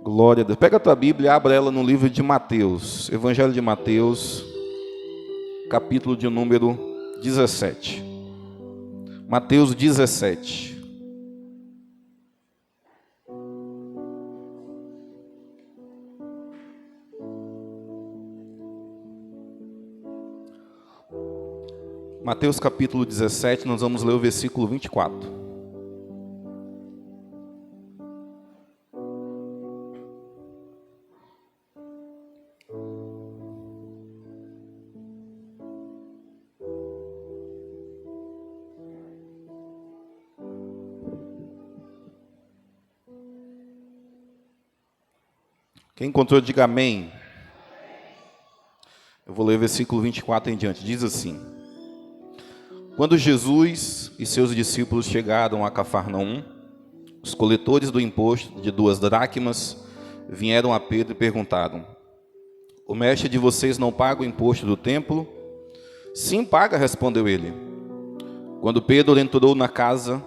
Glória a Deus. Pega a tua Bíblia e abre ela no livro de Mateus. Evangelho de Mateus, capítulo de número 17. Mateus 17. Mateus capítulo 17, nós vamos ler o versículo 24. Quem encontrou, diga amém. Eu vou ler o versículo 24 em diante. Diz assim: Quando Jesus e seus discípulos chegaram a Cafarnaum, os coletores do imposto de 2 dracmas vieram a Pedro e perguntaram: O mestre de vocês não paga o imposto do templo? Sim, paga, respondeu ele. Quando Pedro entrou na casa,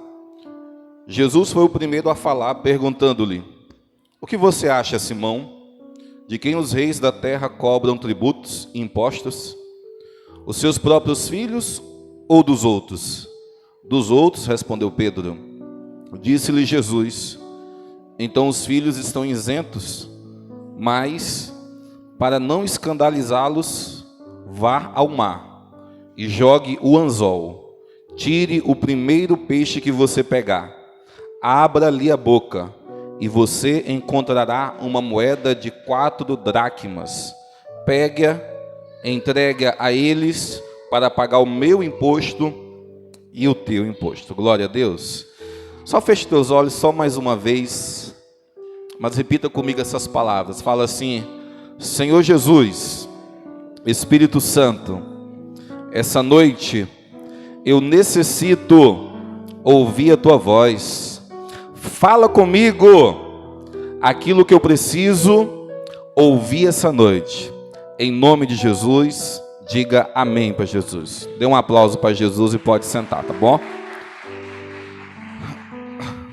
Jesus foi o primeiro a falar, perguntando-lhe: O que você acha, Simão? De quem os reis da terra cobram tributos e impostos? Os seus próprios filhos ou dos outros? Dos outros, respondeu Pedro. Disse-lhe Jesus: Então os filhos estão isentos, mas, para não escandalizá-los, vá ao mar e jogue o anzol. Tire o primeiro peixe que você pegar. Abra-lhe a boca, e você encontrará uma moeda de 4 dracmas. Pegue-a, entregue-a a eles para pagar o meu imposto e o teu imposto. Glória a Deus. Só feche teus olhos só mais uma vez, mas repita comigo essas palavras. Fala assim: Senhor Jesus, Espírito Santo, essa noite eu necessito ouvir a tua voz. Fala comigo aquilo que eu preciso ouvir essa noite. Em nome de Jesus, diga amém para Jesus. Dê um aplauso para Jesus e pode sentar, tá bom?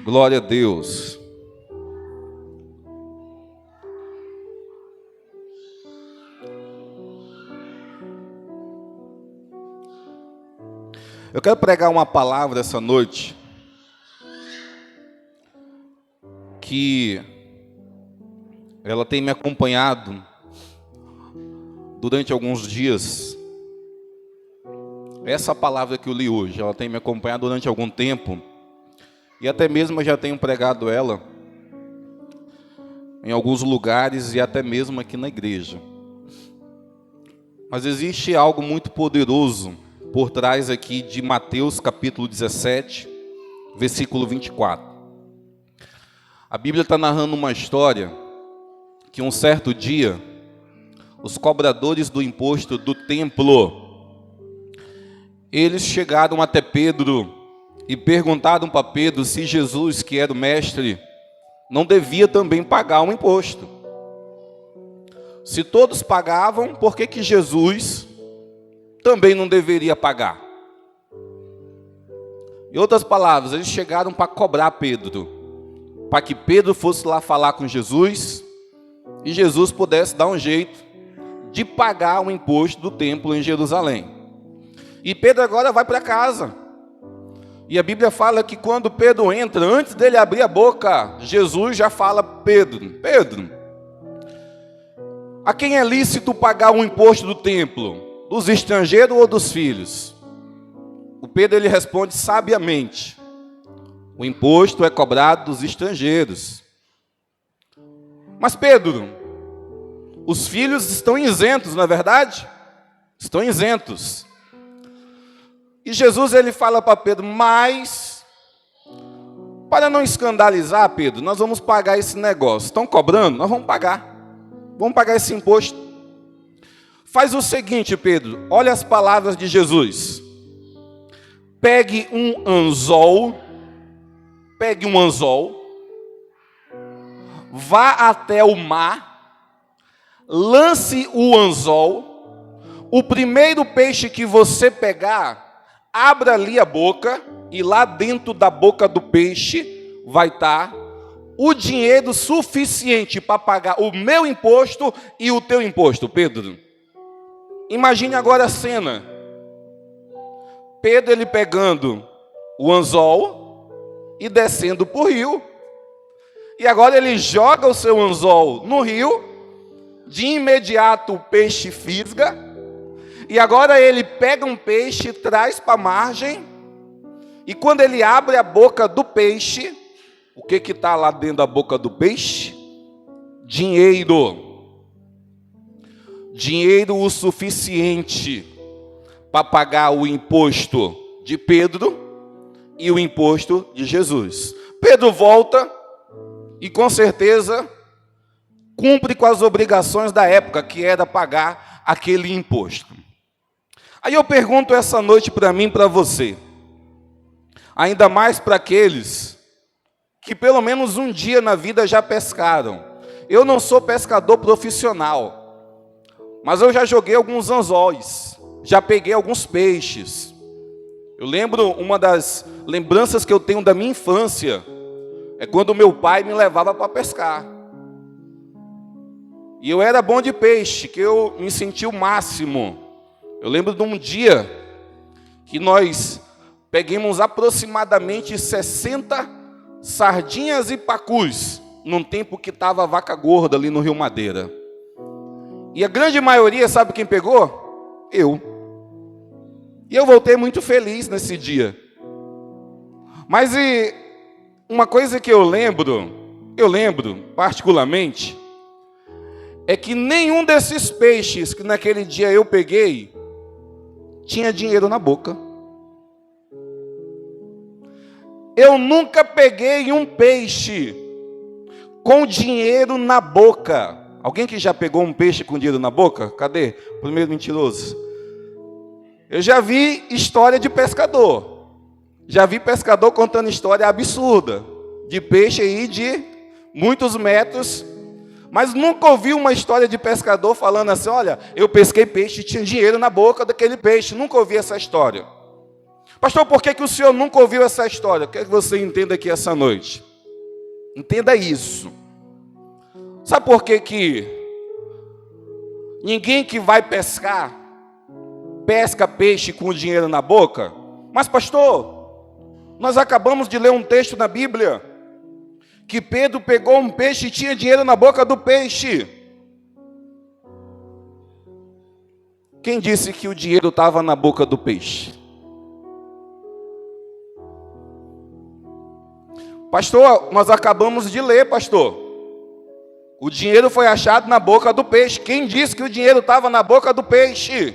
Glória a Deus. Eu quero pregar uma palavra essa noite que ela tem me acompanhado durante alguns dias. Essa palavra que eu li hoje, ela tem me acompanhado durante algum tempo, e até mesmo eu já tenho pregado ela em alguns lugares e até mesmo aqui na igreja. Mas existe algo muito poderoso por trás aqui de Mateus capítulo 17, versículo 24. A Bíblia está narrando uma história que um certo dia, os cobradores do imposto do templo, eles chegaram até Pedro e perguntaram para Pedro se Jesus, que era o mestre, não devia também pagar um imposto. Se todos pagavam, por que Jesus também não deveria pagar? Em outras palavras, eles chegaram para cobrar Pedro, para que Pedro fosse lá falar com Jesus e Jesus pudesse dar um jeito de pagar o imposto do templo em Jerusalém. E Pedro agora vai para casa. E a Bíblia fala que quando Pedro entra, antes dele abrir a boca, Jesus já fala: Pedro, a quem é lícito pagar o imposto do templo? Dos estrangeiros ou dos filhos? O Pedro ele responde sabiamente: o imposto é cobrado dos estrangeiros. Mas Pedro, os filhos estão isentos, não é verdade? Estão isentos. E Jesus ele fala para Pedro: mas, para não escandalizar, Pedro, nós vamos pagar esse negócio. Estão cobrando? Nós vamos pagar. Vamos pagar esse imposto. Faz o seguinte, Pedro, olha as palavras de Jesus. Pegue um anzol, vá até o mar, lance o anzol, o primeiro peixe que você pegar, abra ali a boca, e lá dentro da boca do peixe vai estar o dinheiro suficiente para pagar o meu imposto e o teu imposto, Pedro? Imagine agora a cena. Pedro, ele pegando o anzol e descendo para o rio. E agora ele joga o seu anzol no rio. De imediato o peixe fisga. E agora ele pega um peixe, traz para a margem. E quando ele abre a boca do peixe, o que está lá dentro da boca do peixe? Dinheiro. Dinheiro o suficiente para pagar o imposto de Pedro e o imposto de Jesus. Pedro volta e com certeza cumpre com as obrigações da época, que era pagar aquele imposto. Aí eu pergunto essa noite para mim e para você, ainda mais para aqueles que pelo menos um dia na vida já pescaram. Eu não sou pescador profissional, mas eu já joguei alguns anzóis. Já peguei alguns peixes. Eu lembro, uma das lembranças que eu tenho da minha infância é quando meu pai me levava para pescar. E eu era bom de peixe, que eu me sentia o máximo. Eu lembro de um dia que nós pegamos aproximadamente 60 sardinhas e pacus, num tempo que estava vaca gorda ali no Rio Madeira. E a grande maioria, sabe quem pegou? Eu. E eu voltei muito feliz nesse dia. Mas uma coisa que eu lembro particularmente, é que nenhum desses peixes que naquele dia eu peguei, tinha dinheiro na boca. Eu nunca peguei um peixe com dinheiro na boca. Alguém que já pegou um peixe com dinheiro na boca? Cadê? Primeiro mentiroso. Eu já vi história de pescador. Já vi pescador contando história absurda. De peixe aí de muitos metros. Mas nunca ouvi uma história de pescador falando assim, olha, eu pesquei peixe e tinha dinheiro na boca daquele peixe. Nunca ouvi essa história. Pastor, por que o senhor nunca ouviu essa história? Quero que você entenda aqui essa noite. Entenda isso. Sabe por que ninguém que vai pescar pesca peixe com dinheiro na boca? Mas pastor, nós acabamos de ler um texto na Bíblia que Pedro pegou um peixe e tinha dinheiro na boca do peixe. Quem disse que o dinheiro estava na boca do peixe? Pastor, nós acabamos de ler, pastor. O dinheiro foi achado na boca do peixe. Quem disse que o dinheiro estava na boca do peixe?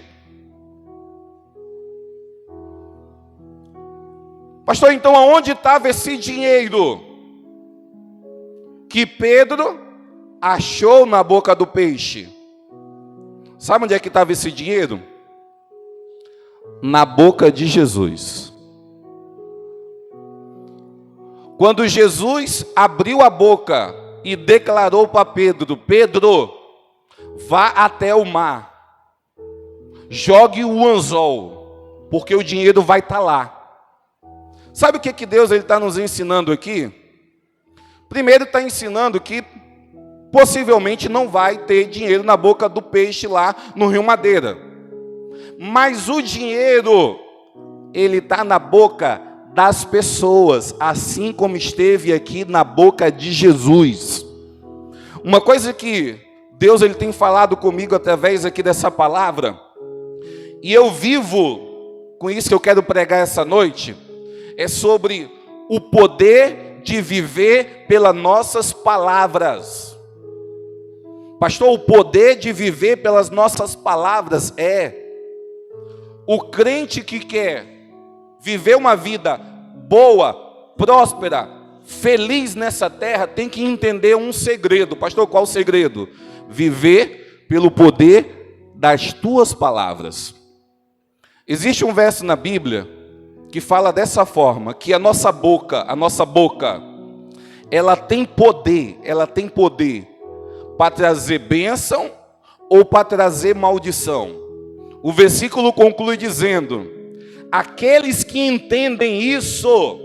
Pastor, então aonde estava esse dinheiro que Pedro achou na boca do peixe? Sabe onde é que estava esse dinheiro? Na boca de Jesus. Quando Jesus abriu a boca e declarou para Pedro, Pedro, vá até o mar, jogue o anzol, porque o dinheiro vai estar lá. Sabe o que Deus está nos ensinando aqui? Primeiro está ensinando que possivelmente não vai ter dinheiro na boca do peixe lá no Rio Madeira. Mas o dinheiro, ele está na boca das pessoas, assim como esteve aqui na boca de Jesus. Uma coisa que Deus ele tem falado comigo através aqui dessa palavra, e eu vivo com isso que eu quero pregar essa noite, é sobre o poder de viver pelas nossas palavras. Pastor, o poder de viver pelas nossas palavras é o crente que quer viver uma vida boa, próspera, feliz nessa terra, tem que entender um segredo. Pastor, qual o segredo? Viver pelo poder das tuas palavras. Existe um verso na Bíblia que fala dessa forma, que a nossa boca, ela tem poder para trazer bênção ou para trazer maldição. O versículo conclui dizendo, aqueles que entendem isso,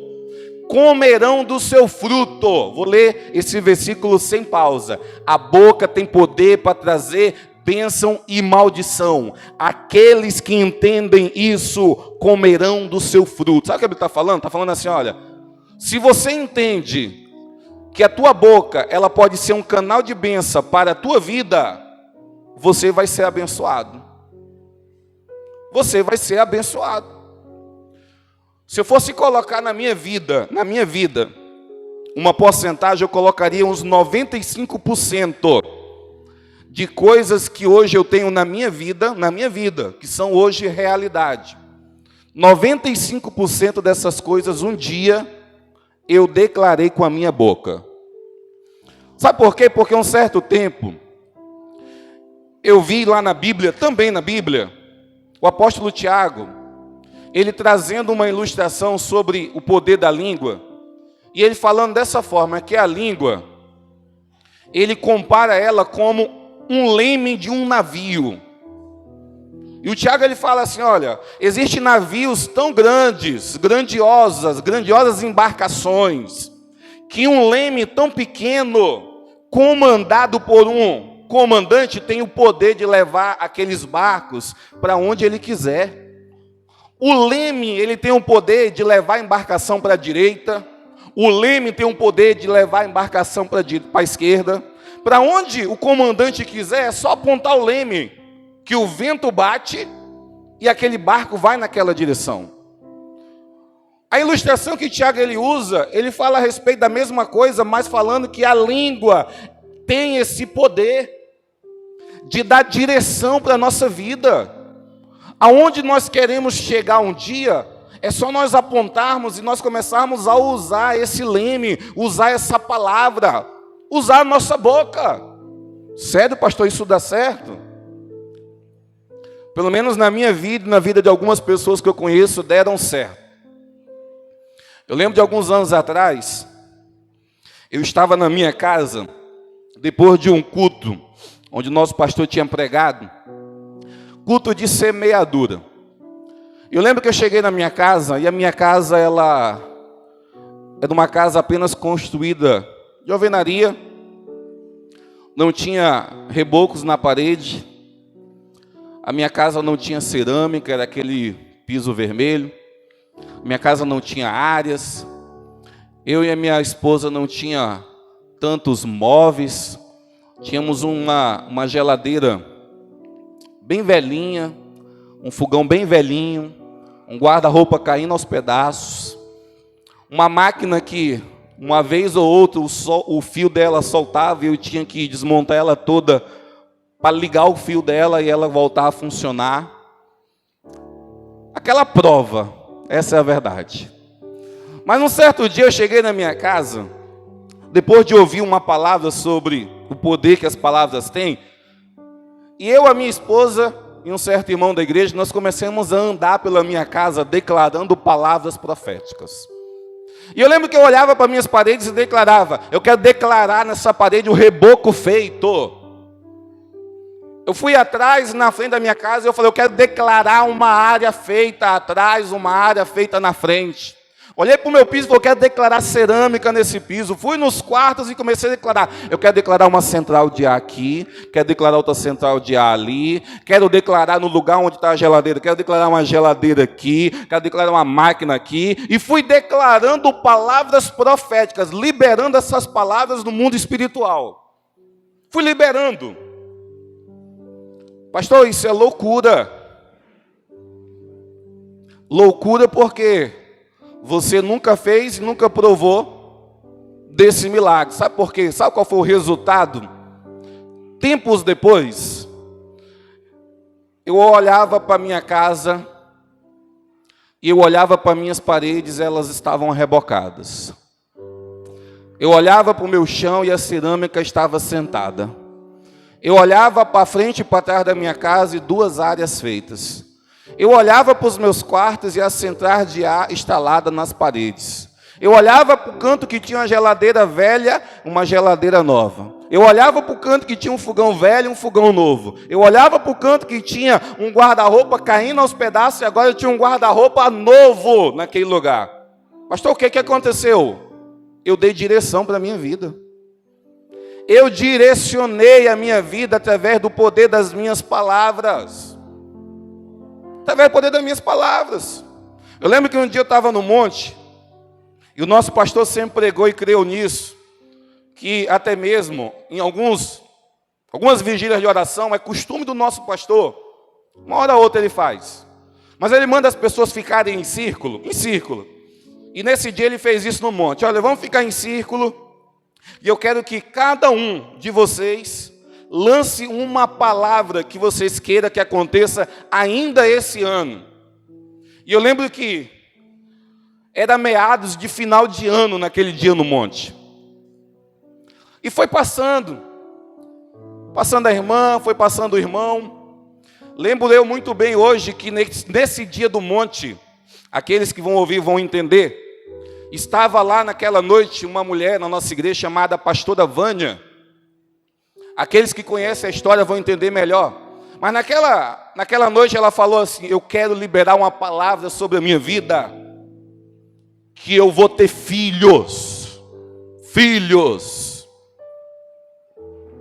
comerão do seu fruto. Vou ler esse versículo sem pausa. A boca tem poder para trazer bênção e maldição. Aqueles que entendem isso comerão do seu fruto. Sabe o que ele está falando? Está falando assim, olha, se você entende que a tua boca, ela pode ser um canal de bênção para a tua vida, você vai ser abençoado. Você vai ser abençoado. Se eu fosse colocar na minha vida, uma porcentagem, eu colocaria uns 95% de coisas que hoje eu tenho na minha vida, que são hoje realidade. 95% dessas coisas, um dia, eu declarei com a minha boca. Sabe por quê? Porque um certo tempo, eu vi lá na Bíblia, também na Bíblia, o apóstolo Tiago, ele trazendo uma ilustração sobre o poder da língua, e ele falando dessa forma, que a língua, ele compara ela como um leme de um navio. E o Tiago ele fala assim, olha, existem navios tão grandiosas embarcações, que um leme tão pequeno, comandado por um comandante, tem o poder de levar aqueles barcos para onde ele quiser. O leme, ele tem o poder de levar a embarcação para a direita, o leme tem o poder de levar a embarcação para a esquerda. Para onde o comandante quiser, é só apontar o leme, que o vento bate e aquele barco vai naquela direção. A ilustração que Tiago ele usa, ele fala a respeito da mesma coisa, mas falando que a língua tem esse poder de dar direção para a nossa vida. Aonde nós queremos chegar um dia, é só nós apontarmos e nós começarmos a usar esse leme, usar essa palavra, usar a nossa boca. Sério, pastor, isso dá certo? Pelo menos na minha vida e na vida de algumas pessoas que eu conheço, deram certo. Eu lembro de alguns anos atrás, eu estava na minha casa, depois de um culto, onde o nosso pastor tinha pregado, culto de semeadura. Eu lembro que eu cheguei na minha casa, e a minha casa, ela era uma casa apenas construída de alvenaria, não tinha rebocos na parede, a minha casa não tinha cerâmica, era aquele piso vermelho, minha casa não tinha áreas, eu e a minha esposa não tinha tantos móveis, tínhamos uma geladeira bem velhinha, um fogão bem velhinho, um guarda-roupa caindo aos pedaços, uma máquina que uma vez ou outra o fio dela soltava e eu tinha que desmontar ela toda para ligar o fio dela e ela voltar a funcionar. Aquela prova, essa é a verdade. Mas um certo dia eu cheguei na minha casa, depois de ouvir uma palavra sobre o poder que as palavras têm, e eu, a minha esposa e um certo irmão da igreja, nós começamos a andar pela minha casa declarando palavras proféticas. E eu lembro que eu olhava para minhas paredes e declarava, eu quero declarar nessa parede o reboco feito. Eu fui atrás, na frente da minha casa, e eu falei, eu quero declarar uma área feita atrás, uma área feita na frente. Olhei para o meu piso e falei, eu quero declarar cerâmica nesse piso. Fui nos quartos e comecei a declarar. Eu quero declarar uma central de ar aqui, quero declarar outra central de ar ali, quero declarar no lugar onde está a geladeira, quero declarar uma geladeira aqui, quero declarar uma máquina aqui. E fui declarando palavras proféticas, liberando essas palavras no mundo espiritual. Fui liberando. Pastor, isso é loucura. Loucura porque você nunca fez e nunca provou desse milagre. Sabe por quê? Sabe qual foi o resultado? Tempos depois, eu olhava para minha casa e eu olhava para minhas paredes, elas estavam rebocadas. Eu olhava para o meu chão e a cerâmica estava sentada. Eu olhava para frente e para trás da minha casa e 2 áreas feitas. Eu olhava para os meus quartos e a central de ar instalada nas paredes. Eu olhava para o canto que tinha uma geladeira velha, uma geladeira nova. Eu olhava para o canto que tinha um fogão velho e um fogão novo. Eu olhava para o canto que tinha um guarda-roupa caindo aos pedaços e agora eu tinha um guarda-roupa novo naquele lugar. Pastor, o que aconteceu? Eu dei direção para a minha vida. Eu direcionei a minha vida através do poder das minhas palavras. Através do poder das minhas palavras. Eu lembro que um dia eu estava no monte, e o nosso pastor sempre pregou e creu nisso, que até mesmo em algumas vigílias de oração, é costume do nosso pastor, uma hora ou outra ele faz, mas ele manda as pessoas ficarem em círculo, e nesse dia ele fez isso no monte. Olha, vamos ficar em círculo, e eu quero que cada um de vocês lance uma palavra que vocês queiram que aconteça ainda esse ano. E eu lembro que era meados de final de ano naquele dia no monte. E foi passando a irmã, foi passando o irmão. Lembro eu muito bem hoje que nesse dia do monte, aqueles que vão ouvir vão entender, estava lá naquela noite uma mulher na nossa igreja chamada Pastora Vânia. Aqueles que conhecem a história vão entender melhor. Mas naquela noite ela falou assim: eu quero liberar uma palavra sobre a minha vida, que eu vou ter filhos.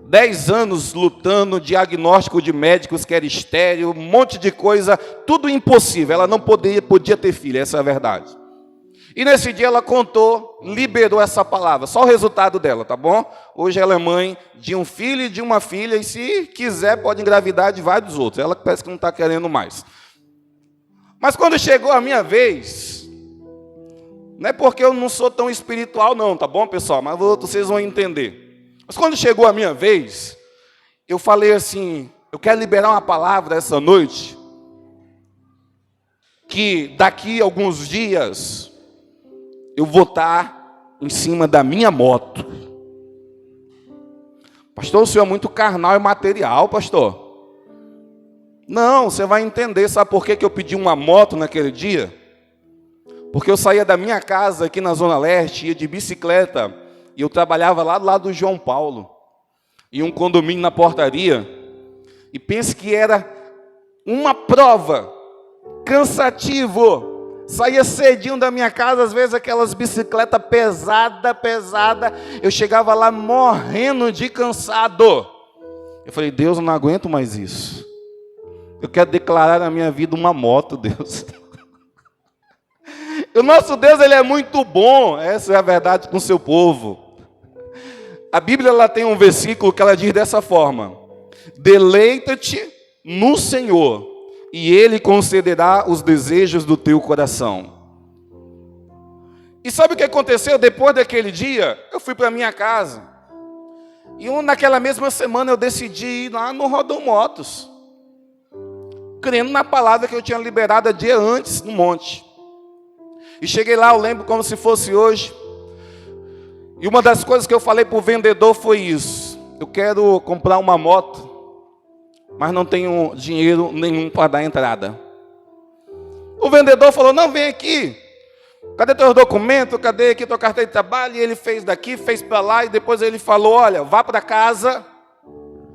10 anos lutando, diagnóstico de médicos que era estéril, um monte de coisa, tudo impossível. Ela não podia ter filho, essa é a verdade. E nesse dia ela contou, liberou essa palavra, só o resultado dela, tá bom? Hoje ela é mãe de um filho e de uma filha, e se quiser pode engravidar de vários outros. Ela parece que não está querendo mais. Mas quando chegou a minha vez, não é porque eu não sou tão espiritual não, tá bom, pessoal? Mas vocês vão entender. Mas quando chegou a minha vez, eu falei assim: eu quero liberar uma palavra essa noite, que daqui a alguns dias eu vou estar em cima da minha moto. Pastor, o senhor é muito carnal e material, pastor. Não, você vai entender. Sabe por que eu pedi uma moto naquele dia? Porque eu saía da minha casa aqui na Zona Leste, ia de bicicleta, e eu trabalhava lá do lado do João Paulo, em um condomínio na Portaria, e pense que era uma prova, cansativo. Saía cedinho da minha casa, às vezes aquelas bicicletas pesada. Eu chegava lá morrendo de cansado. Eu falei: Deus, eu não aguento mais isso. Eu quero declarar na minha vida uma moto, Deus. O nosso Deus, Ele é muito bom. Essa é a verdade com o seu povo. A Bíblia ela tem um versículo que ela diz dessa forma: deleita-te no Senhor, e Ele concederá os desejos do teu coração. E sabe o que aconteceu depois daquele dia? Eu fui para minha casa. E naquela mesma semana eu decidi ir lá no Rodão Motos, crendo na palavra que eu tinha liberado dia antes no monte. E cheguei lá, eu lembro como se fosse hoje. E uma das coisas que eu falei para o vendedor foi isso: eu quero comprar uma moto, mas não tenho dinheiro nenhum para dar entrada. O vendedor falou: não, vem aqui. Cadê teus documentos? Cadê aqui tua carteira de trabalho? E ele fez daqui, fez para lá, e depois ele falou: olha, vá para casa,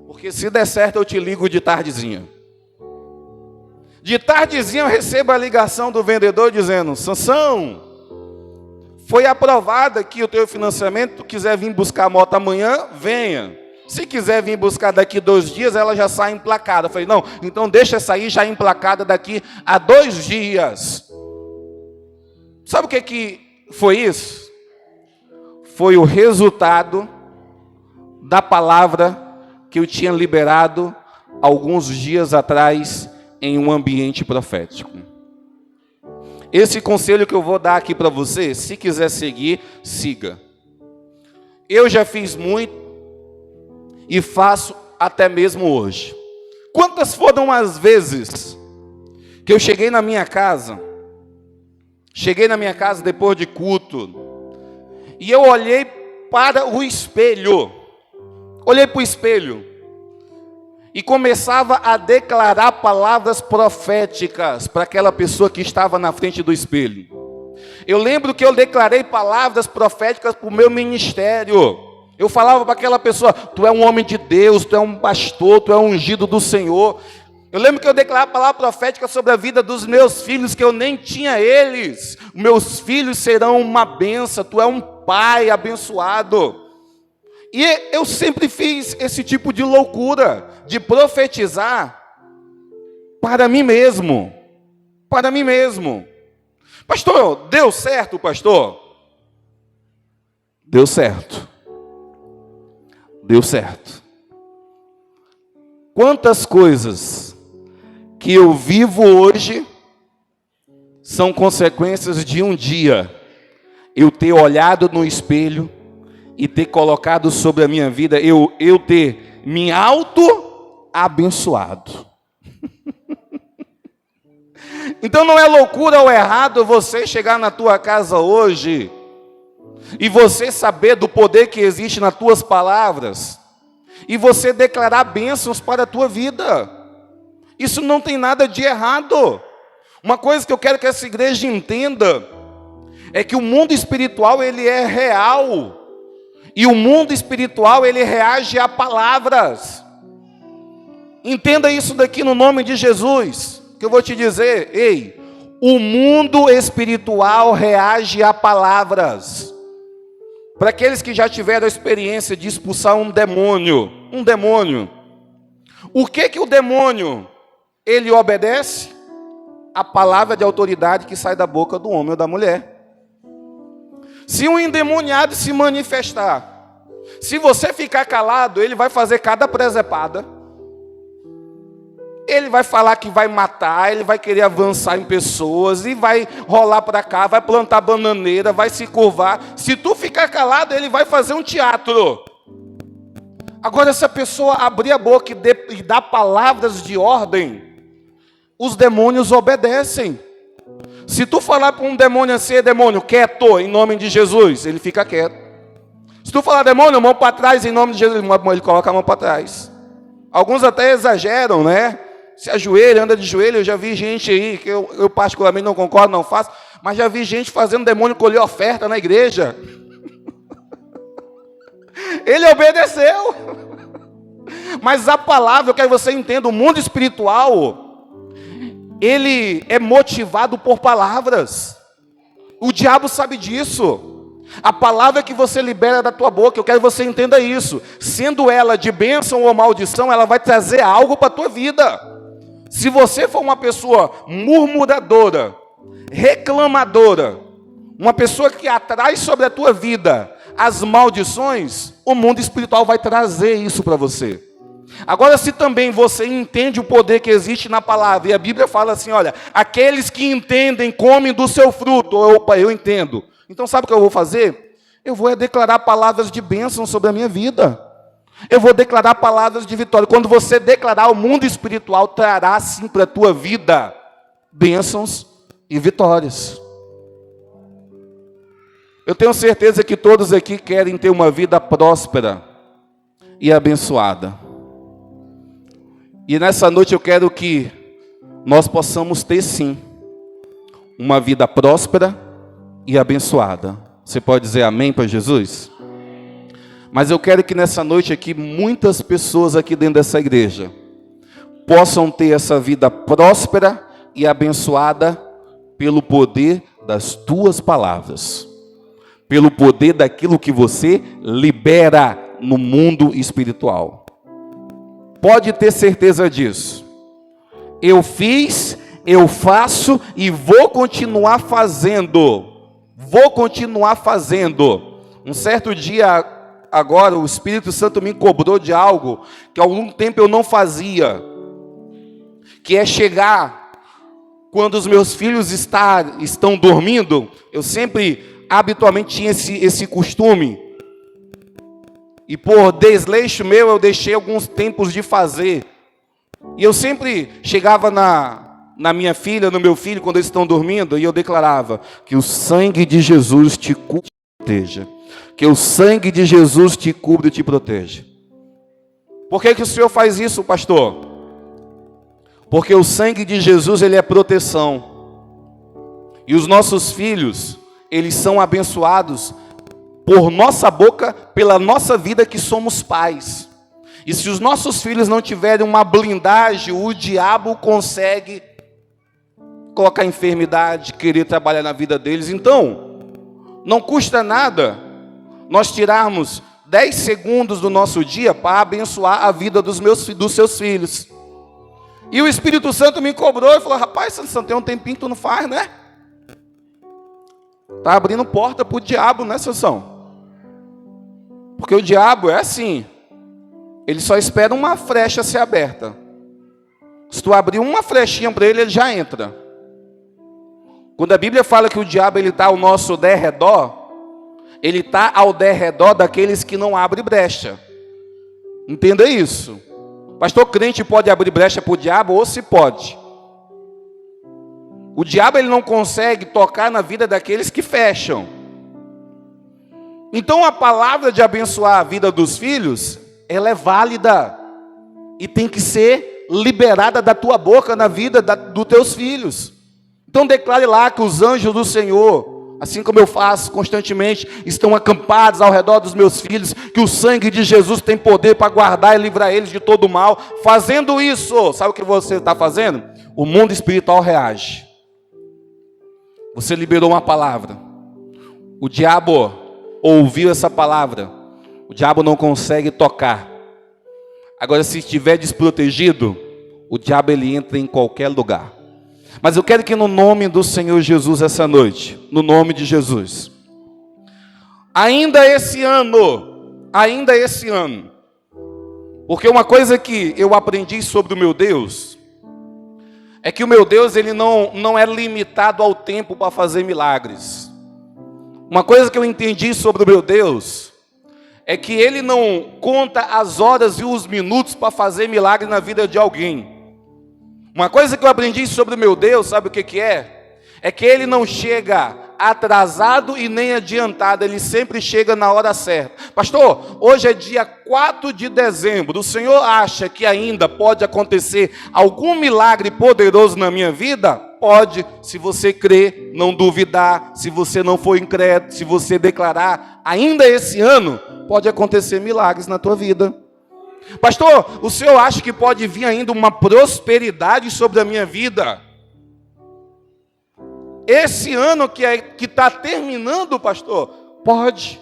porque se der certo eu te ligo de tardezinha. De tardezinha eu recebo a ligação do vendedor dizendo: Sansão, foi aprovado aqui o teu financiamento, tu quiser vir buscar a moto amanhã, venha. Se quiser vir buscar daqui 2 dias, ela já sai emplacada. Eu falei: não, então deixa sair já emplacada daqui a 2 dias. Sabe o que foi isso? Foi o resultado da palavra que eu tinha liberado alguns dias atrás em um ambiente profético. Esse conselho que eu vou dar aqui para você, se quiser seguir, siga. Eu já fiz muito e faço até mesmo hoje. Quantas foram as vezes que eu cheguei na minha casa depois de culto, e eu olhei para o espelho, e começava a declarar palavras proféticas para aquela pessoa que estava na frente do espelho. Eu lembro que eu declarei palavras proféticas para o meu ministério. Eu falava para aquela pessoa: tu é um homem de Deus, tu é um pastor, tu é um ungido do Senhor. Eu lembro que eu declarava a palavra profética sobre a vida dos meus filhos, que eu nem tinha eles. Meus filhos serão uma bênção, tu é um pai abençoado. E eu sempre fiz esse tipo de loucura, de profetizar para mim mesmo. Para mim mesmo. Pastor, deu certo, pastor? Deu certo. Deu certo. Quantas coisas que eu vivo hoje são consequências de um dia eu ter olhado no espelho e ter colocado sobre a minha vida, eu ter me auto-abençoado. Então não é loucura ou errado você chegar na tua casa hoje e você saber do poder que existe nas tuas palavras e você declarar bênçãos para a tua vida. Isso não tem nada de errado. Uma coisa que eu quero que essa igreja entenda é que o mundo espiritual ele é real. E o mundo espiritual, ele reage a palavras. Entenda isso daqui no nome de Jesus, que eu vou te dizer. Ei, o mundo espiritual reage a palavras. Para aqueles que já tiveram a experiência de expulsar um demônio. O que o demônio, ele obedece? A palavra de autoridade que sai da boca do homem ou da mulher. Se um endemoniado se manifestar, se você ficar calado, ele vai fazer cada presepada. Ele vai falar que vai matar, ele vai querer avançar em pessoas, e vai rolar para cá, vai plantar bananeira, vai se curvar. Se tu ficar calado, ele vai fazer um teatro. Agora, se a pessoa abrir a boca e dar palavras de ordem, os demônios obedecem. Se tu falar para um demônio assim, demônio, quieto, em nome de Jesus, ele fica quieto. Se tu falar, demônio, mão para trás, em nome de Jesus, ele coloca a mão para trás. Alguns até exageram, né? Se ajoelha, anda de joelho. Eu já vi gente aí, que eu particularmente não concordo, não faço, mas já vi gente fazendo demônio colher oferta na igreja. Ele obedeceu. Mas a palavra, eu quero que você entenda, o mundo espiritual, ele é motivado por palavras. O diabo sabe disso. A palavra que você libera da tua boca, eu quero que você entenda isso. Sendo ela de bênção ou maldição, ela vai trazer algo para a tua vida. Se você for uma pessoa murmuradora, reclamadora, uma pessoa que atrai sobre a tua vida as maldições, o mundo espiritual vai trazer isso para você. Agora, se também você entende o poder que existe na palavra, e a Bíblia fala assim, olha, aqueles que entendem, comem do seu fruto. Opa, eu entendo. Então sabe o que eu vou fazer? Eu vou declarar palavras de bênção sobre a minha vida. Eu vou declarar palavras de vitória. Quando você declarar, o mundo espiritual trará sim para a tua vida bênçãos e vitórias. Eu tenho certeza que todos aqui querem ter uma vida próspera e abençoada. E nessa noite eu quero que nós possamos ter sim uma vida próspera e abençoada. Você pode dizer amém para Jesus? Mas eu quero que nessa noite aqui, muitas pessoas aqui dentro dessa igreja possam ter essa vida próspera e abençoada pelo poder das tuas palavras. Pelo poder daquilo que você libera no mundo espiritual. Pode ter certeza disso. Eu fiz, eu faço e vou continuar fazendo. Vou continuar fazendo. Um certo dia, agora, o Espírito Santo me cobrou de algo que há algum tempo eu não fazia. Que é chegar, quando os meus filhos estão dormindo, eu sempre, habitualmente, tinha esse costume. E por desleixo meu, eu deixei alguns tempos de fazer. E eu sempre chegava na minha filha, no meu filho, quando eles estão dormindo, e eu declarava que o sangue de Jesus te cubra e proteja. Que o sangue de Jesus te cubra e te proteja. Por que o Senhor faz isso, pastor? Porque o sangue de Jesus, ele é proteção. E os nossos filhos, eles são abençoados por nossa boca, pela nossa vida que somos pais. E se os nossos filhos não tiverem uma blindagem, o diabo consegue colocar enfermidade, querer trabalhar na vida deles. Então, não custa nada nós tirarmos 10 segundos do nosso dia para abençoar a vida dos seus filhos. E o Espírito Santo me cobrou e falou: rapaz, Santo, tem um tempinho que tu não faz, né? Está abrindo porta para o diabo, né, Sansão? Porque o diabo é assim, ele só espera uma frecha ser aberta. Se tu abrir uma flechinha para ele, ele já entra. Quando a Bíblia fala que o diabo está ao nosso derredor, ele está ao derredor daqueles que não abrem brecha. Entenda isso. Pastor, crente pode abrir brecha para o diabo? Ou se pode. O diabo ele não consegue tocar na vida daqueles que fecham. Então a palavra de abençoar a vida dos filhos, ela é válida. E tem que ser liberada da tua boca na vida dos teus filhos. Então declare lá que os anjos do Senhor, assim como eu faço constantemente, estão acampados ao redor dos meus filhos, que o sangue de Jesus tem poder para guardar e livrar eles de todo mal. Fazendo isso, sabe o que você está fazendo? O mundo espiritual reage. Você liberou uma palavra. O diabo ouviu essa palavra. O diabo não consegue tocar. Agora, se estiver desprotegido, o diabo ele entra em qualquer lugar. Mas eu quero que no nome do Senhor Jesus essa noite, no nome de Jesus, ainda esse ano, porque uma coisa que eu aprendi sobre o meu Deus, é que o meu Deus ele não é limitado ao tempo para fazer milagres. Uma coisa que eu entendi sobre o meu Deus, é que ele não conta as horas e os minutos para fazer milagre na vida de alguém. Uma coisa que eu aprendi sobre o meu Deus, sabe o que é? É que ele não chega atrasado e nem adiantado, ele sempre chega na hora certa. Pastor, hoje é dia 4 de dezembro, o Senhor acha que ainda pode acontecer algum milagre poderoso na minha vida? Pode, se você crer, não duvidar, se você não for incrédulo, se você declarar, ainda esse ano pode acontecer milagres na tua vida. Pastor, o senhor acha que pode vir ainda uma prosperidade sobre a minha vida? Esse ano que está terminando, pastor, pode.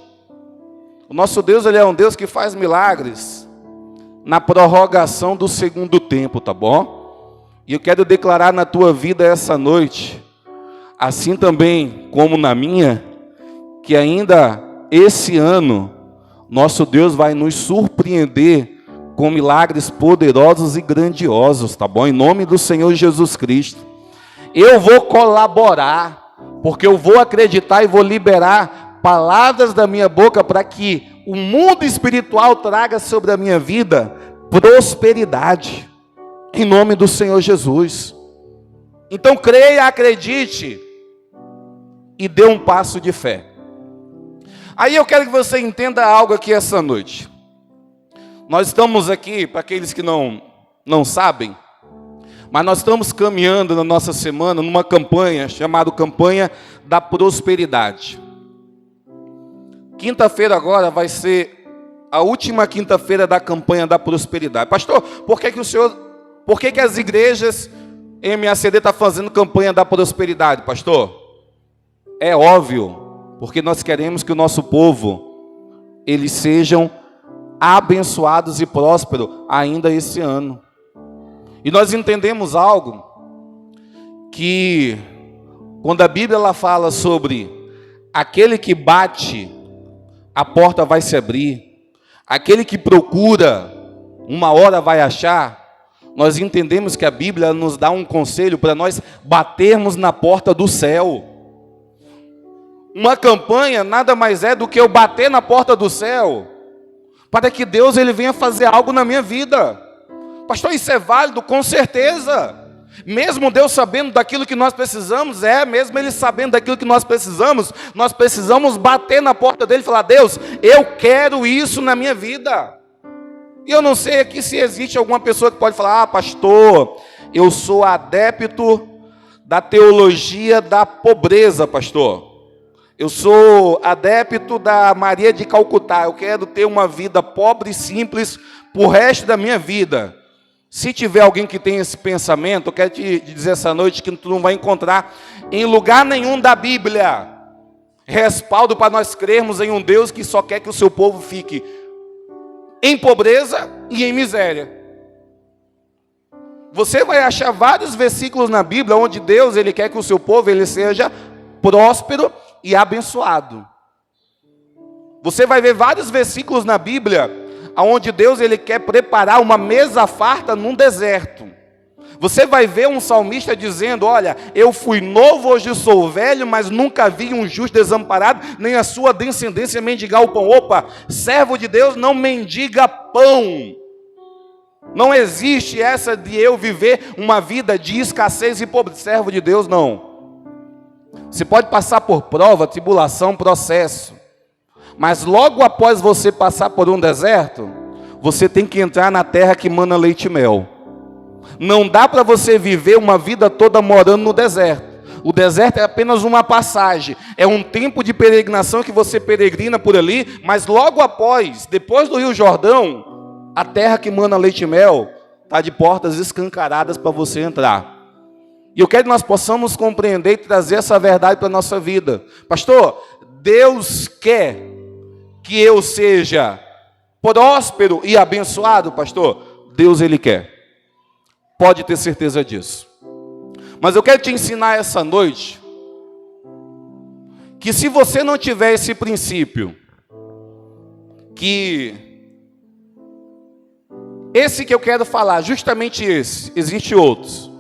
O nosso Deus ele é um Deus que faz milagres na prorrogação do segundo tempo, tá bom? E eu quero declarar na tua vida essa noite, assim também como na minha, que ainda esse ano, nosso Deus vai nos surpreender com milagres poderosos e grandiosos, tá bom? Em nome do Senhor Jesus Cristo. Eu vou colaborar, porque eu vou acreditar e vou liberar palavras da minha boca para que o mundo espiritual traga sobre a minha vida prosperidade. Em nome do Senhor Jesus. Então creia, acredite e dê um passo de fé. Aí eu quero que você entenda algo aqui essa noite. Nós estamos aqui, para aqueles que não sabem, mas nós estamos caminhando na nossa semana numa campanha chamada Campanha da Prosperidade. Quinta-feira agora vai ser a última quinta-feira da Campanha da Prosperidade. Pastor, por que as igrejas MACD estão fazendo Campanha da Prosperidade, pastor? É óbvio, porque nós queremos que o nosso povo, eles sejam abençoados e prósperos ainda esse ano. E nós entendemos algo, que quando a Bíblia ela fala sobre aquele que bate, a porta vai se abrir, aquele que procura, uma hora vai achar. Nós entendemos que a Bíblia nos dá um conselho para nós batermos na porta do céu. Uma campanha nada mais é do que eu bater na porta do céu, para que Deus ele venha fazer algo na minha vida. Pastor, isso é válido? Com certeza. Mesmo Deus sabendo daquilo que nós precisamos, mesmo Ele sabendo daquilo que nós precisamos bater na porta dEle e falar: Deus, eu quero isso na minha vida. E eu não sei aqui se existe alguma pessoa que pode falar: pastor, eu sou adepto da teologia da pobreza, pastor. Eu sou adepto da Maria de Calcutá, eu quero ter uma vida pobre e simples, pro resto da minha vida. Se tiver alguém que tem esse pensamento, eu quero te dizer essa noite que tu não vai encontrar em lugar nenhum da Bíblia respaldo para nós crermos em um Deus que só quer que o seu povo fique em pobreza e em miséria. Você vai achar vários versículos na Bíblia onde Deus ele quer que o seu povo ele seja próspero e abençoado. Você vai ver vários versículos na Bíblia onde Deus ele quer preparar uma mesa farta num deserto. Você vai ver um salmista dizendo, olha, eu fui novo, hoje sou velho, mas nunca vi um justo desamparado, nem a sua descendência mendigar o pão. Opa, servo de Deus não mendiga pão. Não existe essa de eu viver uma vida de escassez e pobreza. Servo de Deus, não. Você pode passar por prova, tribulação, processo. Mas logo após você passar por um deserto, você tem que entrar na terra que mana leite e mel. Não dá para você viver uma vida toda morando no deserto. O deserto é apenas uma passagem. É um tempo de peregrinação que você peregrina por ali, mas logo após, depois do Rio Jordão, a terra que mana leite e mel está de portas escancaradas para você entrar. E eu quero que nós possamos compreender e trazer essa verdade para a nossa vida. Pastor, Deus quer que eu seja próspero e abençoado, pastor? Deus ele quer. Pode ter certeza disso. Mas eu quero te ensinar essa noite que se você não tiver esse princípio, que esse que eu quero falar, justamente esse, existe outros.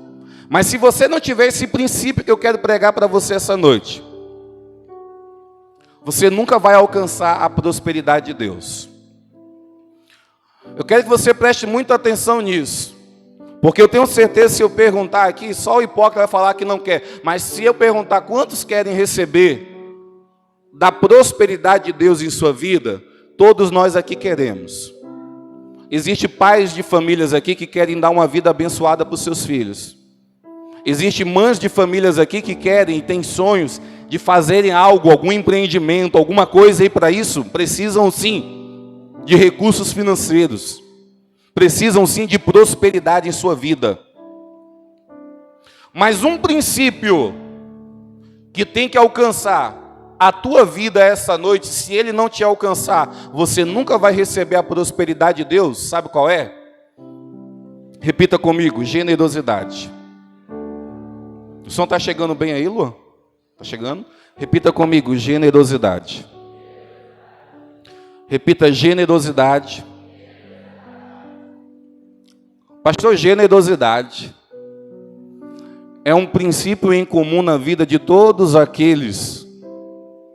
Mas se você não tiver esse princípio que eu quero pregar para você essa noite, você nunca vai alcançar a prosperidade de Deus. Eu quero que você preste muita atenção nisso. Porque eu tenho certeza, se eu perguntar aqui, só o hipócrita vai falar que não quer. Mas se eu perguntar quantos querem receber da prosperidade de Deus em sua vida, todos nós aqui queremos. Existem pais de famílias aqui que querem dar uma vida abençoada para os seus filhos. Existem mães de famílias aqui que querem e têm sonhos de fazerem algo, algum empreendimento, alguma coisa, e para isso precisam sim de recursos financeiros. Precisam sim de prosperidade em sua vida. Mas um princípio que tem que alcançar a tua vida essa noite, se ele não te alcançar, você nunca vai receber a prosperidade de Deus. Sabe qual é? Repita comigo: generosidade. O som está chegando bem aí, Lu? Está chegando? Repita comigo: generosidade. Repita: generosidade. Pastor, generosidade é um princípio em comum na vida de todos aqueles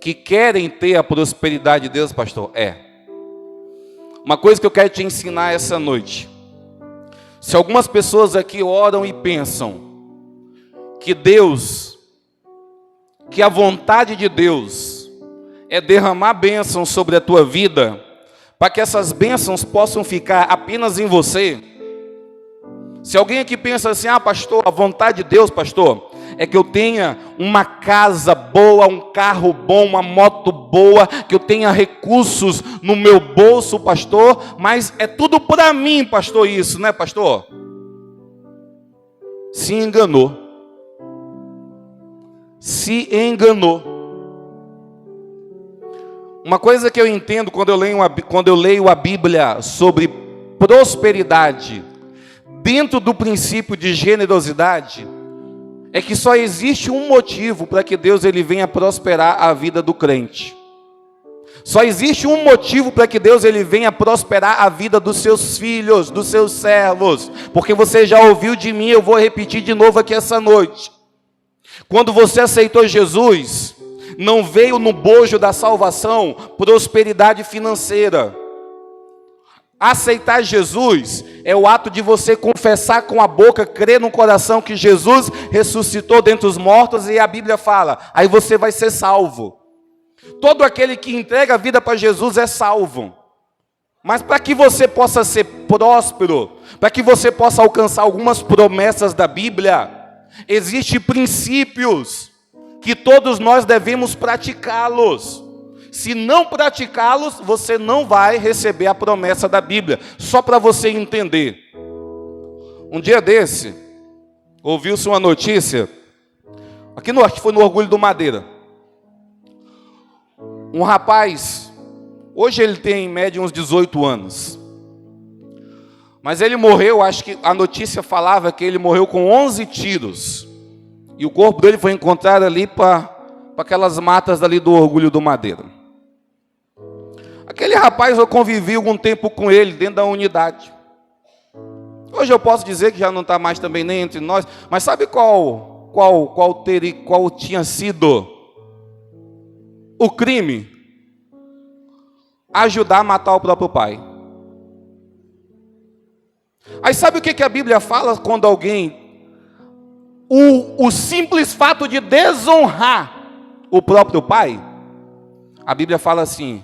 que querem ter a prosperidade de Deus, pastor. É. Uma coisa que eu quero te ensinar essa noite. Se algumas pessoas aqui oram e pensam que Deus, que a vontade de Deus é derramar bênçãos sobre a tua vida, para que essas bênçãos possam ficar apenas em você. Se alguém aqui pensa assim, pastor, a vontade de Deus, pastor, é que eu tenha uma casa boa, um carro bom, uma moto boa, que eu tenha recursos no meu bolso, pastor, mas é tudo para mim, pastor, isso, né, pastor? Se enganou. Se enganou. Uma coisa que eu entendo quando eu leio a Bíblia sobre prosperidade, dentro do princípio de generosidade, é que só existe um motivo para que Deus ele venha prosperar a vida do crente. Só existe um motivo para que Deus ele venha prosperar a vida dos seus filhos, dos seus servos. Porque você já ouviu de mim, eu vou repetir de novo aqui essa noite. Quando você aceitou Jesus, não veio no bojo da salvação prosperidade financeira. Aceitar Jesus é o ato de você confessar com a boca, crer no coração que Jesus ressuscitou dentre os mortos, e a Bíblia fala, aí você vai ser salvo. Todo aquele que entrega a vida para Jesus é salvo. Mas para que você possa ser próspero, para que você possa alcançar algumas promessas da Bíblia, existem princípios que todos nós devemos praticá-los. Se não praticá-los, você não vai receber a promessa da Bíblia. Só para você entender. Um dia desse, ouviu-se uma notícia, acho que foi no Orgulho do Madeira. Um rapaz, hoje ele tem em média uns 18 anos. Mas ele morreu, acho que a notícia falava que ele morreu com 11 tiros. E o corpo dele foi encontrado ali para aquelas matas ali do Orgulho do Madeira. Aquele rapaz, eu convivi algum tempo com ele dentro da unidade. Hoje eu posso dizer que já não está mais também nem entre nós. Mas sabe qual tinha sido o crime? Ajudar a matar o próprio pai. Aí sabe o que a Bíblia fala quando alguém, o simples fato de desonrar o próprio pai? A Bíblia fala assim: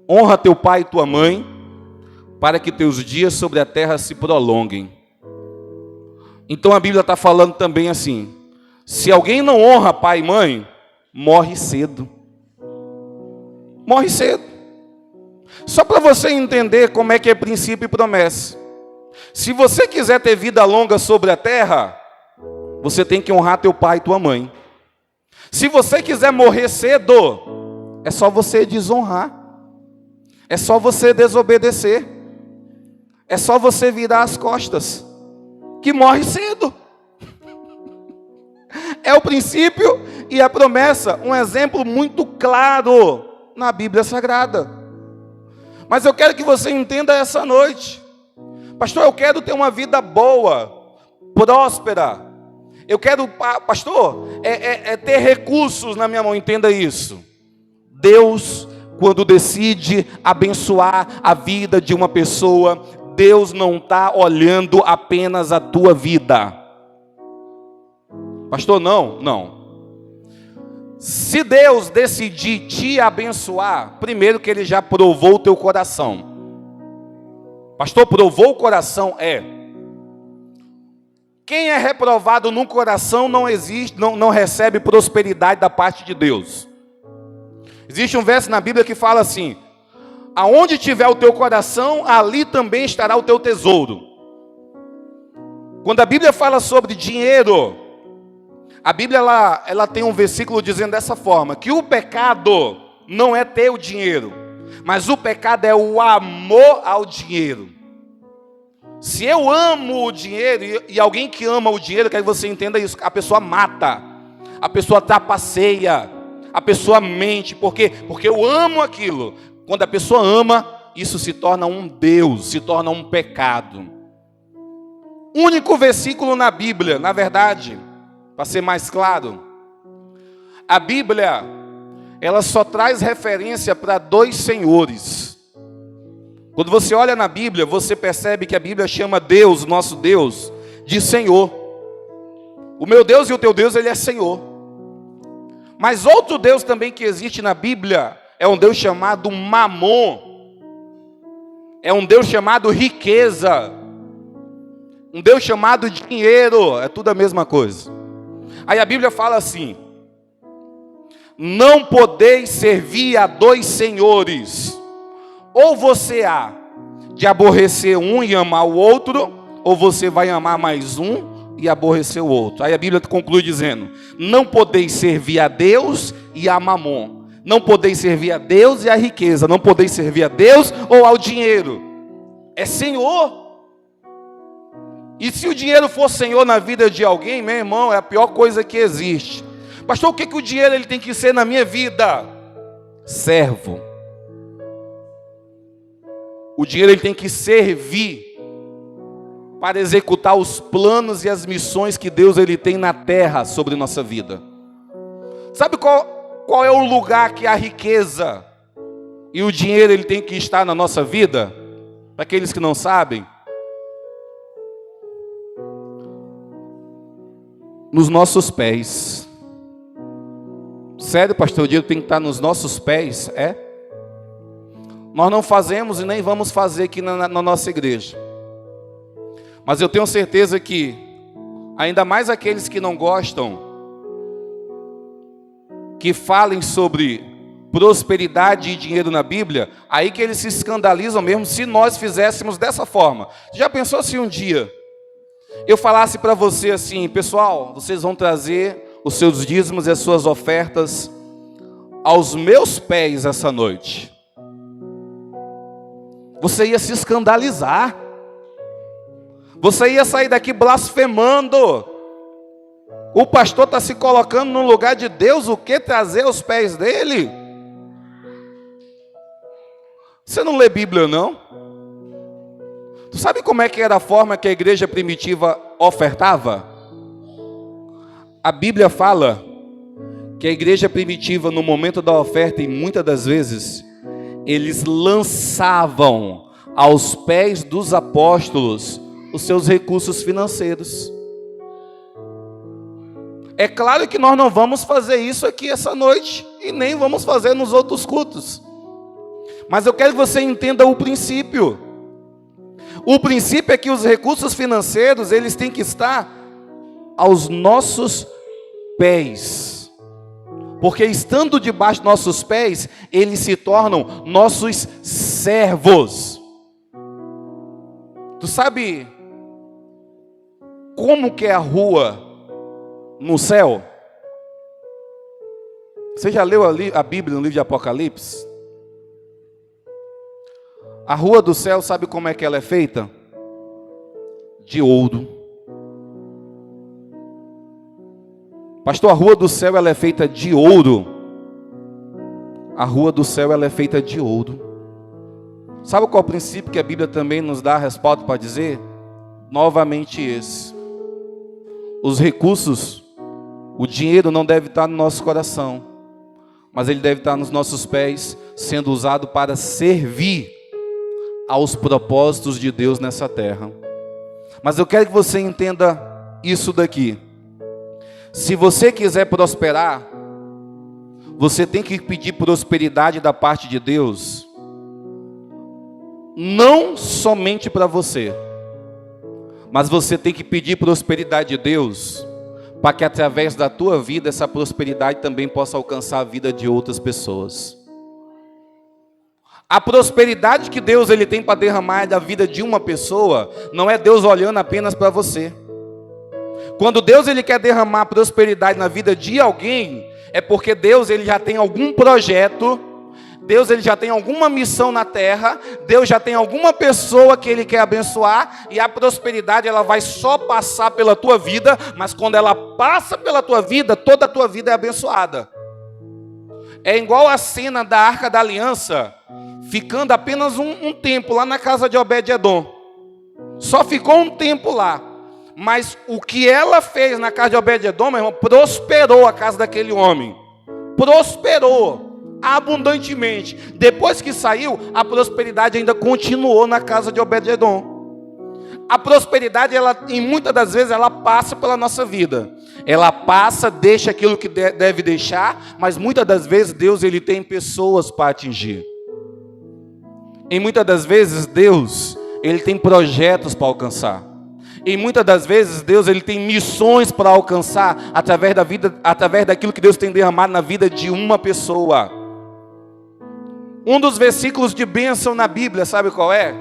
honra teu pai e tua mãe, para que teus dias sobre a terra se prolonguem. Então a Bíblia está falando também assim: se alguém não honra pai e mãe, morre cedo. Morre cedo. Só para você entender como é que é princípio e promessa. Se você quiser ter vida longa sobre a terra, você tem que honrar teu pai e tua mãe. Se você quiser morrer cedo, é só você desonrar. É só você desobedecer. É só você virar as costas, que morre cedo. É o princípio e a promessa, um exemplo muito claro na Bíblia Sagrada. Mas eu quero que você entenda essa noite. Pastor, eu quero ter uma vida boa, próspera. Eu quero, pastor, ter recursos na minha mão, entenda isso. Deus, quando decide abençoar a vida de uma pessoa, Deus não está olhando apenas a tua vida. Pastor, não. Se Deus decidir te abençoar, primeiro que Ele já provou o teu coração. Pastor, provou o coração? Quem é reprovado no coração não recebe prosperidade da parte de Deus. Existe um verso na Bíblia que fala assim: aonde tiver o teu coração, ali também estará o teu tesouro. Quando a Bíblia fala sobre dinheiro, a Bíblia ela tem um versículo dizendo dessa forma, que o pecado não é ter o dinheiro, mas o pecado é o amor ao dinheiro. Se eu amo o dinheiro, e alguém que ama o dinheiro, quero que você entenda isso, a pessoa mata, a pessoa trapaceia, a pessoa mente. Por quê? Porque eu amo aquilo. Quando a pessoa ama, isso se torna um Deus, se torna um pecado. Único versículo na Bíblia, na verdade, para ser mais claro, a Bíblia, ela só traz referência para dois senhores. Quando você olha na Bíblia, você percebe que a Bíblia chama Deus, nosso Deus, de Senhor. O meu Deus e o teu Deus, Ele é Senhor. Mas outro Deus também que existe na Bíblia é um Deus chamado Mamon. É um Deus chamado riqueza. Um Deus chamado dinheiro. É tudo a mesma coisa. Aí a Bíblia fala assim: não podeis servir a dois senhores. Ou você há de aborrecer um e amar o outro, ou você vai amar mais um e aborrecer o outro. Aí a Bíblia conclui dizendo: não podeis servir a Deus e a Mamon. Não podeis servir a Deus e a riqueza. Não podeis servir a Deus ou ao dinheiro. É Senhor. E se o dinheiro for Senhor na vida de alguém, meu irmão, é a pior coisa que existe. Pastor, o que o dinheiro ele tem que ser na minha vida? Servo. O dinheiro ele tem que servir para executar os planos e as missões que Deus ele tem na terra sobre nossa vida. Sabe qual é o lugar que a riqueza e o dinheiro ele tem que estar na nossa vida? Para aqueles que não sabem, nos nossos pés. Sério, pastor, o dinheiro tem que estar nos nossos pés? Nós não fazemos e nem vamos fazer aqui na nossa igreja. Mas eu tenho certeza que, ainda mais aqueles que não gostam, que falem sobre prosperidade e dinheiro na Bíblia, aí que eles se escandalizam mesmo se nós fizéssemos dessa forma. Já pensou se um dia eu falasse para você assim: pessoal, vocês vão trazer os seus dízimos e as suas ofertas aos meus pés essa noite? Você ia se escandalizar. Você ia sair daqui blasfemando. O pastor está se colocando no lugar de Deus, o que? Trazer aos pés dele? Você não lê Bíblia, não? Tu sabe como é que era a forma que a igreja primitiva ofertava? A Bíblia fala que a igreja primitiva, no momento da oferta, e muitas das vezes, eles lançavam aos pés dos apóstolos os seus recursos financeiros. É claro que nós não vamos fazer isso aqui essa noite, e nem vamos fazer nos outros cultos. Mas eu quero que você entenda o princípio. O princípio é que os recursos financeiros, eles têm que estar aos nossos pés. Porque estando debaixo dos nossos pés, eles se tornam nossos servos. Tu sabe como que é a rua no céu? Você já leu a Bíblia no livro de Apocalipse? A rua do céu, sabe como é que ela é feita? De ouro. Pastor, a rua do céu ela é feita de ouro. A rua do céu ela é feita de ouro. Sabe qual é o princípio que a Bíblia também nos dá a resposta para dizer? Novamente esse. Os recursos, o dinheiro não deve estar no nosso coração, mas ele deve estar nos nossos pés, sendo usado para servir aos propósitos de Deus nessa terra. Mas eu quero que você entenda isso daqui. Se você quiser prosperar, você tem que pedir prosperidade da parte de Deus, não somente para você, mas você tem que pedir prosperidade de Deus, para que através da tua vida, essa prosperidade também possa alcançar a vida de outras pessoas. A prosperidade que Deus ele tem para derramar da vida de uma pessoa, não é Deus olhando apenas para você. Quando Deus ele quer derramar prosperidade na vida de alguém, é porque Deus ele já tem algum projeto, Deus ele já tem alguma missão na terra, Deus já tem alguma pessoa que ele quer abençoar, e a prosperidade ela vai só passar pela tua vida, mas quando ela passa pela tua vida, toda a tua vida é abençoada. É igual a cena da Arca da Aliança, ficando apenas um tempo lá na casa de Obed-edom. Só ficou um tempo lá. Mas o que ela fez na casa de Obed-edom, meu irmão, prosperou a casa daquele homem. Prosperou abundantemente. Depois que saiu, a prosperidade ainda continuou na casa de Obed-edom. A prosperidade, ela, em muitas das vezes, ela passa pela nossa vida. Ela passa, deixa aquilo que deve deixar, mas muitas das vezes Deus ele tem pessoas para atingir. Em muitas das vezes Deus ele tem projetos para alcançar. Em muitas das vezes Deus ele tem missões para alcançar através da vida, através daquilo que Deus tem derramado na vida de uma pessoa. Um dos versículos de bênção na Bíblia, sabe qual é?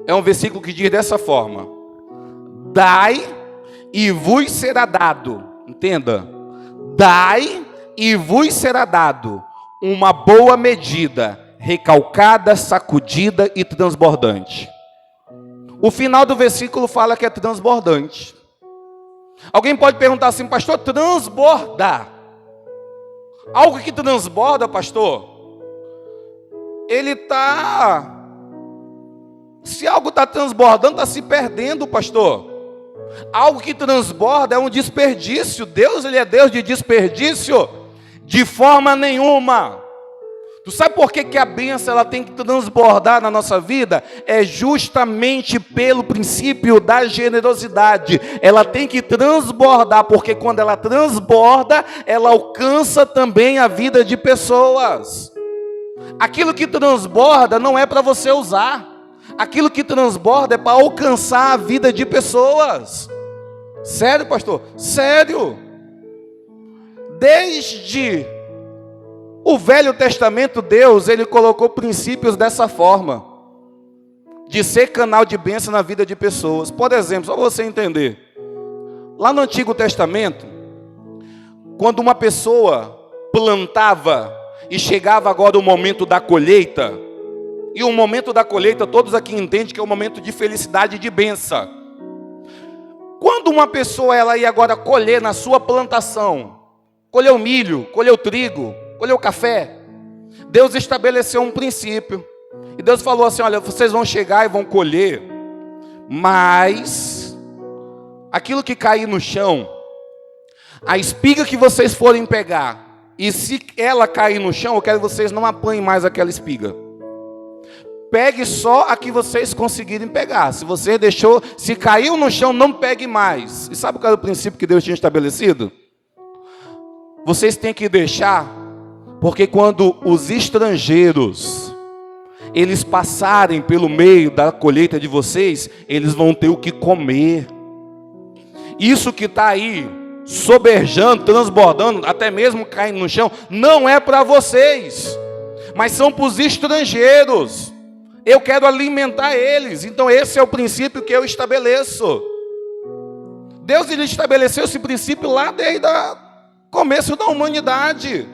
É um versículo que diz dessa forma: dai e vos será dado. Entenda. Dai e vos será dado uma boa medida, recalcada, sacudida e transbordante. O final do versículo fala que é transbordante. Alguém pode perguntar assim: pastor, transbordar? Algo que transborda, pastor? Ele está... Se algo está transbordando, está se perdendo, pastor. Algo que transborda é um desperdício. Deus, ele é Deus de desperdício? De forma nenhuma. Tu sabe por que a bênção ela tem que transbordar na nossa vida? É justamente pelo princípio da generosidade. Ela tem que transbordar, porque quando ela transborda, ela alcança também a vida de pessoas. Aquilo que transborda não é para você usar. Aquilo que transborda é para alcançar a vida de pessoas. Sério, pastor? Sério. Desde O Velho Testamento, Deus, ele colocou princípios dessa forma, de ser canal de bênção na vida de pessoas. Por exemplo, só para você entender, lá no Antigo Testamento, quando uma pessoa plantava e chegava agora o momento da colheita, e o momento da colheita, todos aqui entendem que é um momento de felicidade e de bênção. Quando uma pessoa ela ia agora colher na sua plantação, colher o milho, colher o trigo, colher o café, Deus estabeleceu um princípio. E Deus falou assim, olha, vocês vão chegar e vão colher, mas aquilo que cair no chão, a espiga que vocês forem pegar, e se ela cair no chão, eu quero que vocês não apanhem mais aquela espiga. Pegue só a que vocês conseguirem pegar. Se você deixou, se caiu no chão, não pegue mais. E sabe qual era o princípio que Deus tinha estabelecido? Vocês têm que deixar, porque quando os estrangeiros eles passarem pelo meio da colheita de vocês, eles vão ter o que comer. Isso que está aí, soberjando, transbordando, até mesmo caindo no chão, não é para vocês, mas são para os estrangeiros. Eu quero alimentar eles. Então esse é o princípio que eu estabeleço. Deus ele estabeleceu esse princípio lá desde o começo da humanidade.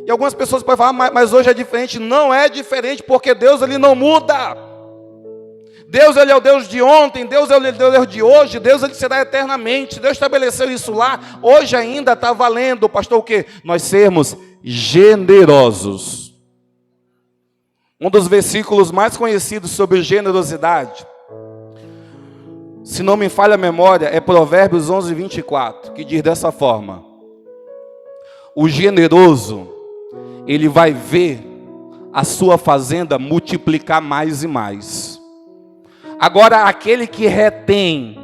E algumas pessoas podem falar, mas hoje é diferente. Não é diferente, porque Deus ele não muda. Deus ele é o Deus de ontem, Deus é o Deus de hoje, Deus ele será eternamente. Deus estabeleceu isso lá, hoje ainda está valendo, pastor, o quê? Nós sermos generosos. Um dos versículos mais conhecidos sobre generosidade, se não me falha a memória, é Provérbios 11, 24, que diz dessa forma: o generoso, ele vai ver a sua fazenda multiplicar mais e mais. Agora, aquele que retém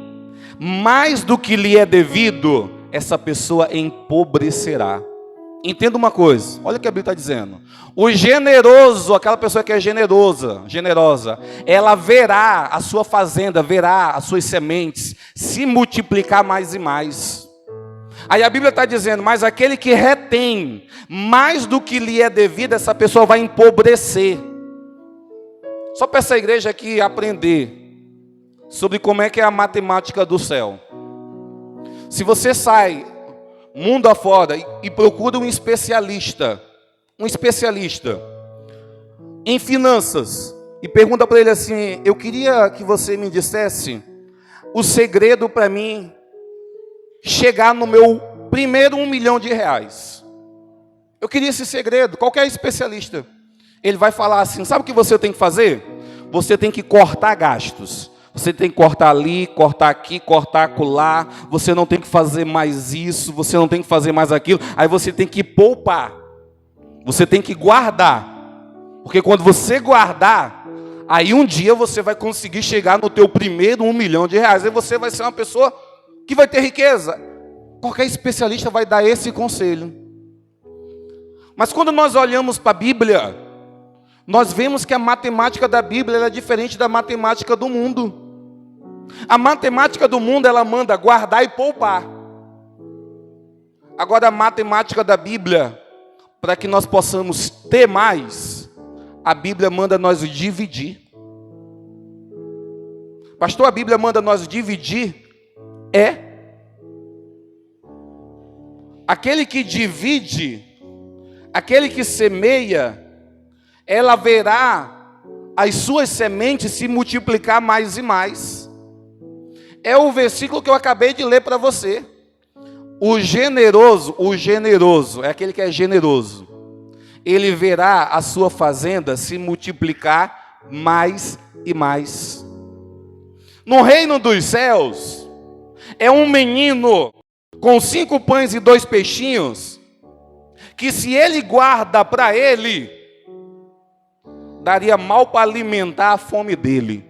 mais do que lhe é devido, essa pessoa empobrecerá. Entenda uma coisa, olha o que a Bíblia está dizendo. O generoso, aquela pessoa que é generosa, ela verá a sua fazenda, verá as suas sementes se multiplicar mais e mais. Aí a Bíblia está dizendo, mas aquele que retém mais do que lhe é devido, essa pessoa vai empobrecer. Só para essa igreja aqui aprender sobre como é que é a matemática do céu. Se você sai mundo afora e procura um especialista em finanças e pergunta para ele assim, eu queria que você me dissesse o segredo para mim chegar no meu primeiro R$1 milhão. Eu queria esse segredo. Qualquer especialista, ele vai falar assim, sabe o que você tem que fazer? Você tem que cortar gastos. Você tem que cortar ali, cortar aqui, cortar acolá. Você não tem que fazer mais isso, você não tem que fazer mais aquilo. Aí você tem que poupar. Você tem que guardar. Porque quando você guardar, aí um dia você vai conseguir chegar no teu primeiro R$1 milhão. Aí você vai ser uma pessoa que vai ter riqueza. Qualquer especialista vai dar esse conselho. Mas quando nós olhamos para a Bíblia, nós vemos que a matemática da Bíblia é diferente da matemática do mundo. A matemática do mundo, ela manda guardar e poupar. Agora a matemática da Bíblia, para que nós possamos ter mais, a Bíblia manda nós dividir. Pastor, a Bíblia manda nós dividir? Aquele que divide, aquele que semeia, ela verá as suas sementes se multiplicar mais e mais. É o versículo que eu acabei de ler para você. O generoso é aquele que é generoso. Ele verá a sua fazenda se multiplicar mais e mais. No reino dos céus, é um menino com 5 pães e 2 peixinhos, que se ele guarda para ele, daria mal para alimentar a fome dele.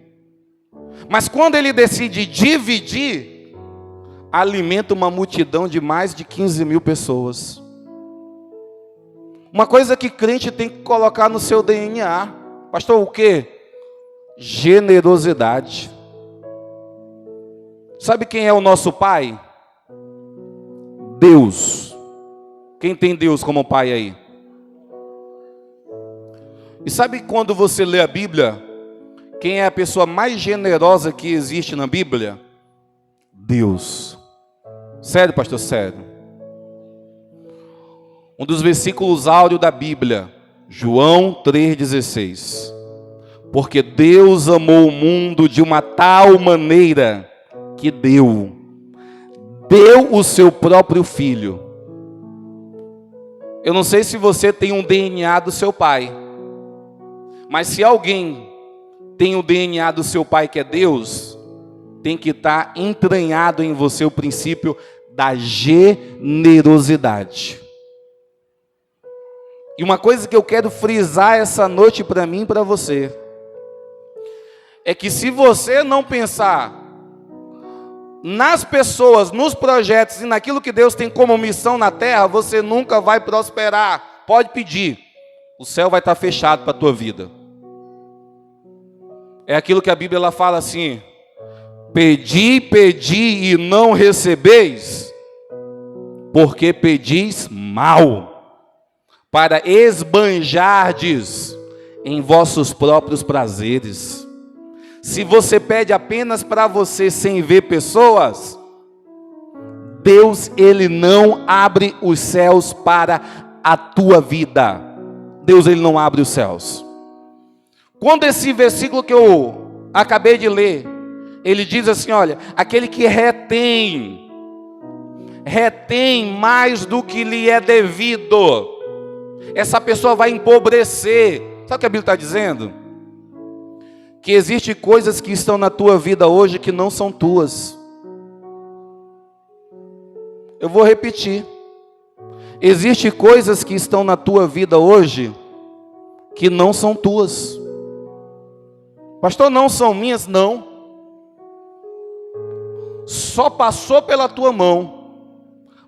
Mas quando ele decide dividir, alimenta uma multidão de mais de 15 mil pessoas. Uma coisa que crente tem que colocar no seu DNA. Pastor, o quê? Generosidade. Sabe quem é o nosso pai? Deus. Quem tem Deus como pai aí? E sabe quando você lê a Bíblia, quem é a pessoa mais generosa que existe na Bíblia? Deus. Sério, pastor, sério. Um dos versículos áureos da Bíblia, João 3,16. Porque Deus amou o mundo de uma tal maneira que deu o seu próprio Filho. Eu não sei se você tem um DNA do seu pai, mas se alguém tem o DNA do seu pai que é Deus, tem que estar entranhado em você o princípio da generosidade. E uma coisa que eu quero frisar essa noite para mim e para você, é que se você não pensar nas pessoas, nos projetos e naquilo que Deus tem como missão na terra, você nunca vai prosperar. Pode pedir, o céu vai estar fechado para a tua vida. É aquilo que a Bíblia ela fala assim: pedi, pedi e não recebeis, porque pedis mal, para esbanjardes em vossos próprios prazeres. Se você pede apenas para você sem ver pessoas, Deus ele não abre os céus para a tua vida. Deus ele não abre os céus. Quando esse versículo que eu acabei de ler, ele diz assim, olha, aquele que retém mais do que lhe é devido, essa pessoa vai empobrecer. Sabe o que a Bíblia está dizendo? Que existem coisas que estão na tua vida hoje que não são tuas. Eu vou repetir. Existem coisas que estão na tua vida hoje que não são tuas. Pastor, não são minhas? Não. Só passou pela tua mão,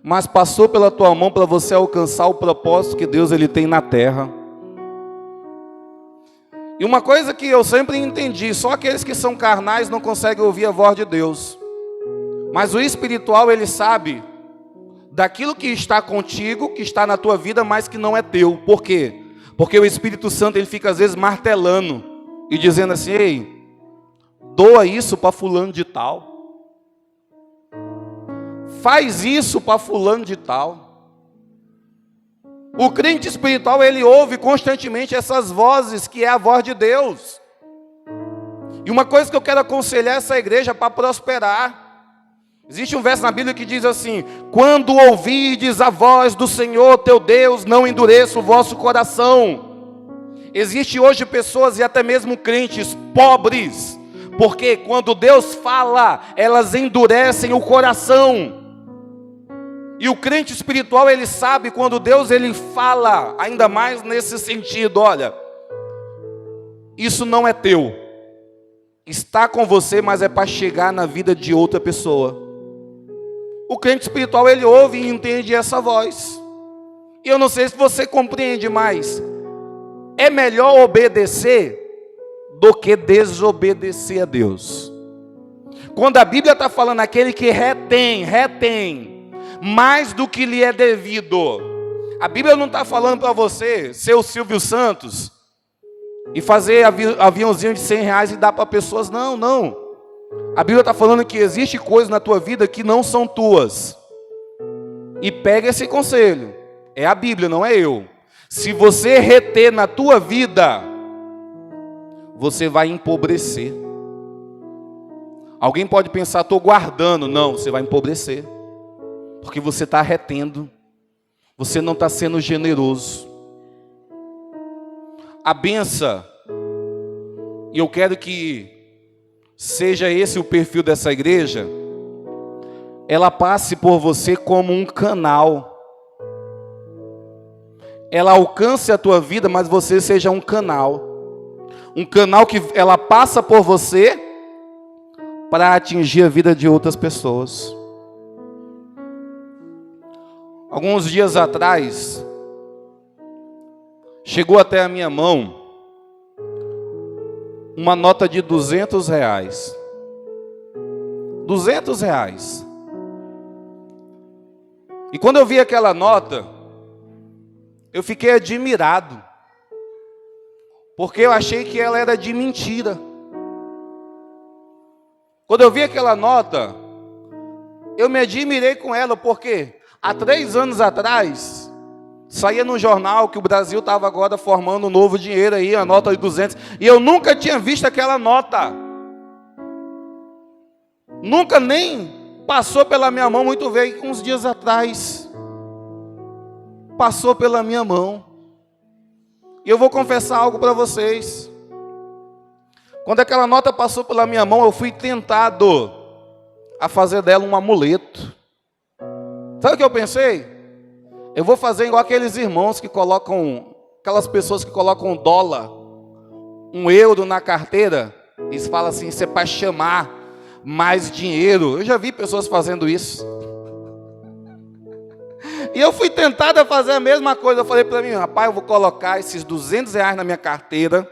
mas passou pela tua mão para você alcançar o propósito que Deus ele tem na terra. E uma coisa que eu sempre entendi, só aqueles que são carnais não conseguem ouvir a voz de Deus. Mas o espiritual, ele sabe daquilo que está contigo, que está na tua vida, mas que não é teu. Por quê? Porque o Espírito Santo, ele fica às vezes martelando e dizendo assim, ei, doa isso para fulano de tal. Faz isso para fulano de tal. O crente espiritual, ele ouve constantemente essas vozes, que é a voz de Deus. E uma coisa que eu quero aconselhar essa igreja para prosperar. Existe um verso na Bíblia que diz assim: quando ouvirdes a voz do Senhor teu Deus, não endureça o vosso coração. Existe hoje pessoas e até mesmo crentes pobres, porque quando Deus fala, elas endurecem o coração. E o crente espiritual, ele sabe quando Deus ele fala, ainda mais nesse sentido, olha, isso não é teu, está com você, mas é para chegar na vida de outra pessoa. O crente espiritual, ele ouve e entende essa voz. E eu não sei se você compreende mais, é melhor obedecer do que desobedecer a Deus. Quando a Bíblia está falando aquele que retém mais do que lhe é devido, a Bíblia não está falando para você ser o Silvio Santos e fazer aviãozinho de R$100 e dar para pessoas. Não, não. A Bíblia está falando que existe coisas na tua vida que não são tuas. E pega esse conselho. É a Bíblia, não é eu. Se você reter na tua vida, você vai empobrecer. Alguém pode pensar, estou guardando. Não, você vai empobrecer. Porque você está retendo. Você não está sendo generoso. A benção, e eu quero que seja esse o perfil dessa igreja, ela passe por você como um canal. Ela alcance a tua vida, mas você seja um canal. Um canal que ela passa por você para atingir a vida de outras pessoas. Alguns dias atrás, chegou até a minha mão uma nota de R$200. R$200. E quando eu vi aquela nota, eu fiquei admirado. porque eu achei que ela era de mentira. Quando eu vi aquela nota, eu me admirei com ela, porque há 3 anos atrás, saía no jornal que o Brasil estava agora formando um novo dinheiro aí, a nota de 200, e eu nunca tinha visto aquela nota. Nunca nem passou pela minha mão, muito veio uns dias atrás. Passou pela minha mão. E eu vou confessar algo para vocês. Quando aquela nota passou pela minha mão, eu fui tentado a fazer dela um amuleto. Sabe o que eu pensei? Eu vou fazer igual aqueles irmãos que colocam, aquelas pessoas que colocam $1, €1 na carteira. Eles falam assim, isso é para chamar mais dinheiro. Eu já vi pessoas fazendo isso. E eu fui tentado a fazer a mesma coisa. Eu falei para mim, rapaz, eu vou colocar esses R$200 na minha carteira,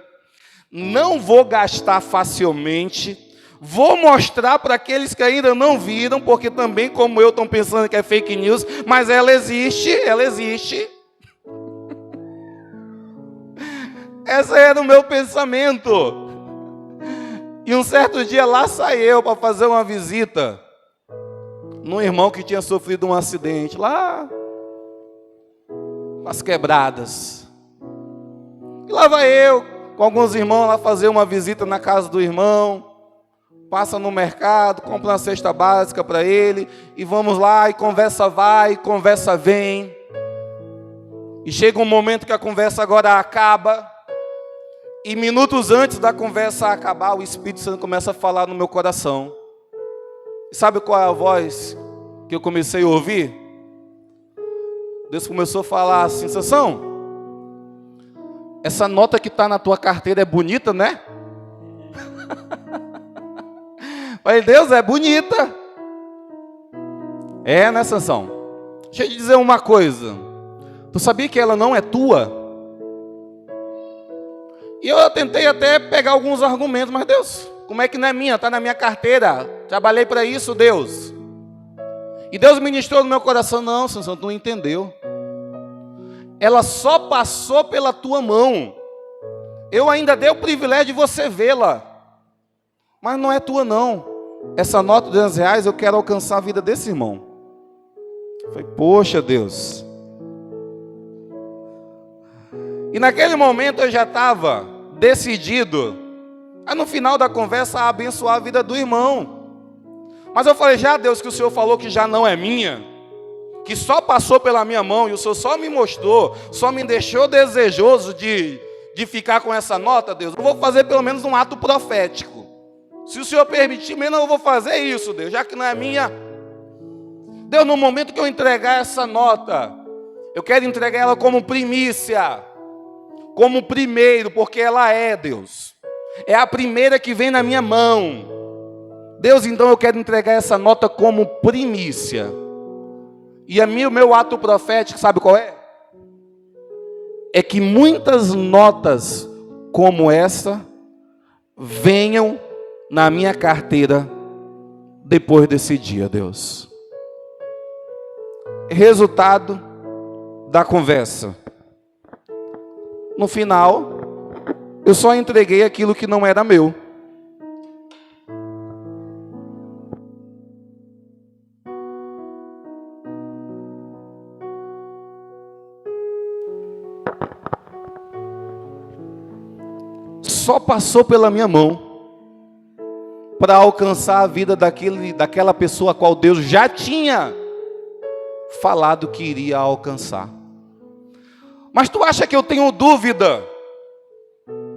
não vou gastar facilmente, vou mostrar para aqueles que ainda não viram, porque também, como eu, estão pensando que é fake news, mas ela existe, ela existe. Esse era o meu pensamento. E um certo dia lá saí eu para fazer uma visita num irmão que tinha sofrido um acidente, lá nas Quebradas. E lá vai eu, com alguns irmãos lá fazer uma visita na casa do irmão, passa no mercado, compra uma cesta básica para ele, e vamos lá, e conversa vai, conversa vem. E chega um momento que a conversa agora acaba, e minutos antes da conversa acabar, o Espírito Santo começa a falar no meu coração. E sabe qual é a voz que eu comecei a ouvir? Deus começou a falar assim, Sansão, essa nota que está na tua carteira é bonita, né? Falei, Deus, é bonita. É, né, Sansão? Deixa eu te dizer uma coisa. Tu sabia que ela não é tua? E eu tentei até pegar alguns argumentos, mas Deus, como é que não é minha? Está na minha carteira. Trabalhei para isso, Deus. E Deus ministrou no meu coração, não, Sansão, tu não entendeu. Ela só passou pela tua mão. Eu ainda dei o privilégio de você vê-la. Mas não é tua não. Essa nota de R$200 eu quero alcançar a vida desse irmão. Eu falei, poxa Deus. E naquele momento eu já estava decidido a no final da conversa a abençoar a vida do irmão. Mas eu falei, já Deus, que o Senhor falou que já não é minha, que só passou pela minha mão, e o Senhor só me mostrou, só me deixou desejoso de ficar com essa nota, Deus, eu vou fazer pelo menos um ato profético. Se o Senhor permitir, menos eu vou fazer isso, Deus, já que não é minha. Deus, no momento que eu entregar essa nota, eu quero entregar ela como primícia, como primeiro, porque ela é, Deus. É a primeira que vem na minha mão. Deus, então eu quero entregar essa nota como primícia. E o meu ato profético, sabe qual é? É que muitas notas como essa venham na minha carteira depois desse dia, Deus. Resultado da conversa. No final, eu só entreguei aquilo que não era meu. Só passou pela minha mão para alcançar a vida daquela pessoa a qual Deus já tinha falado que iria alcançar. Mas tu acha que eu tenho dúvida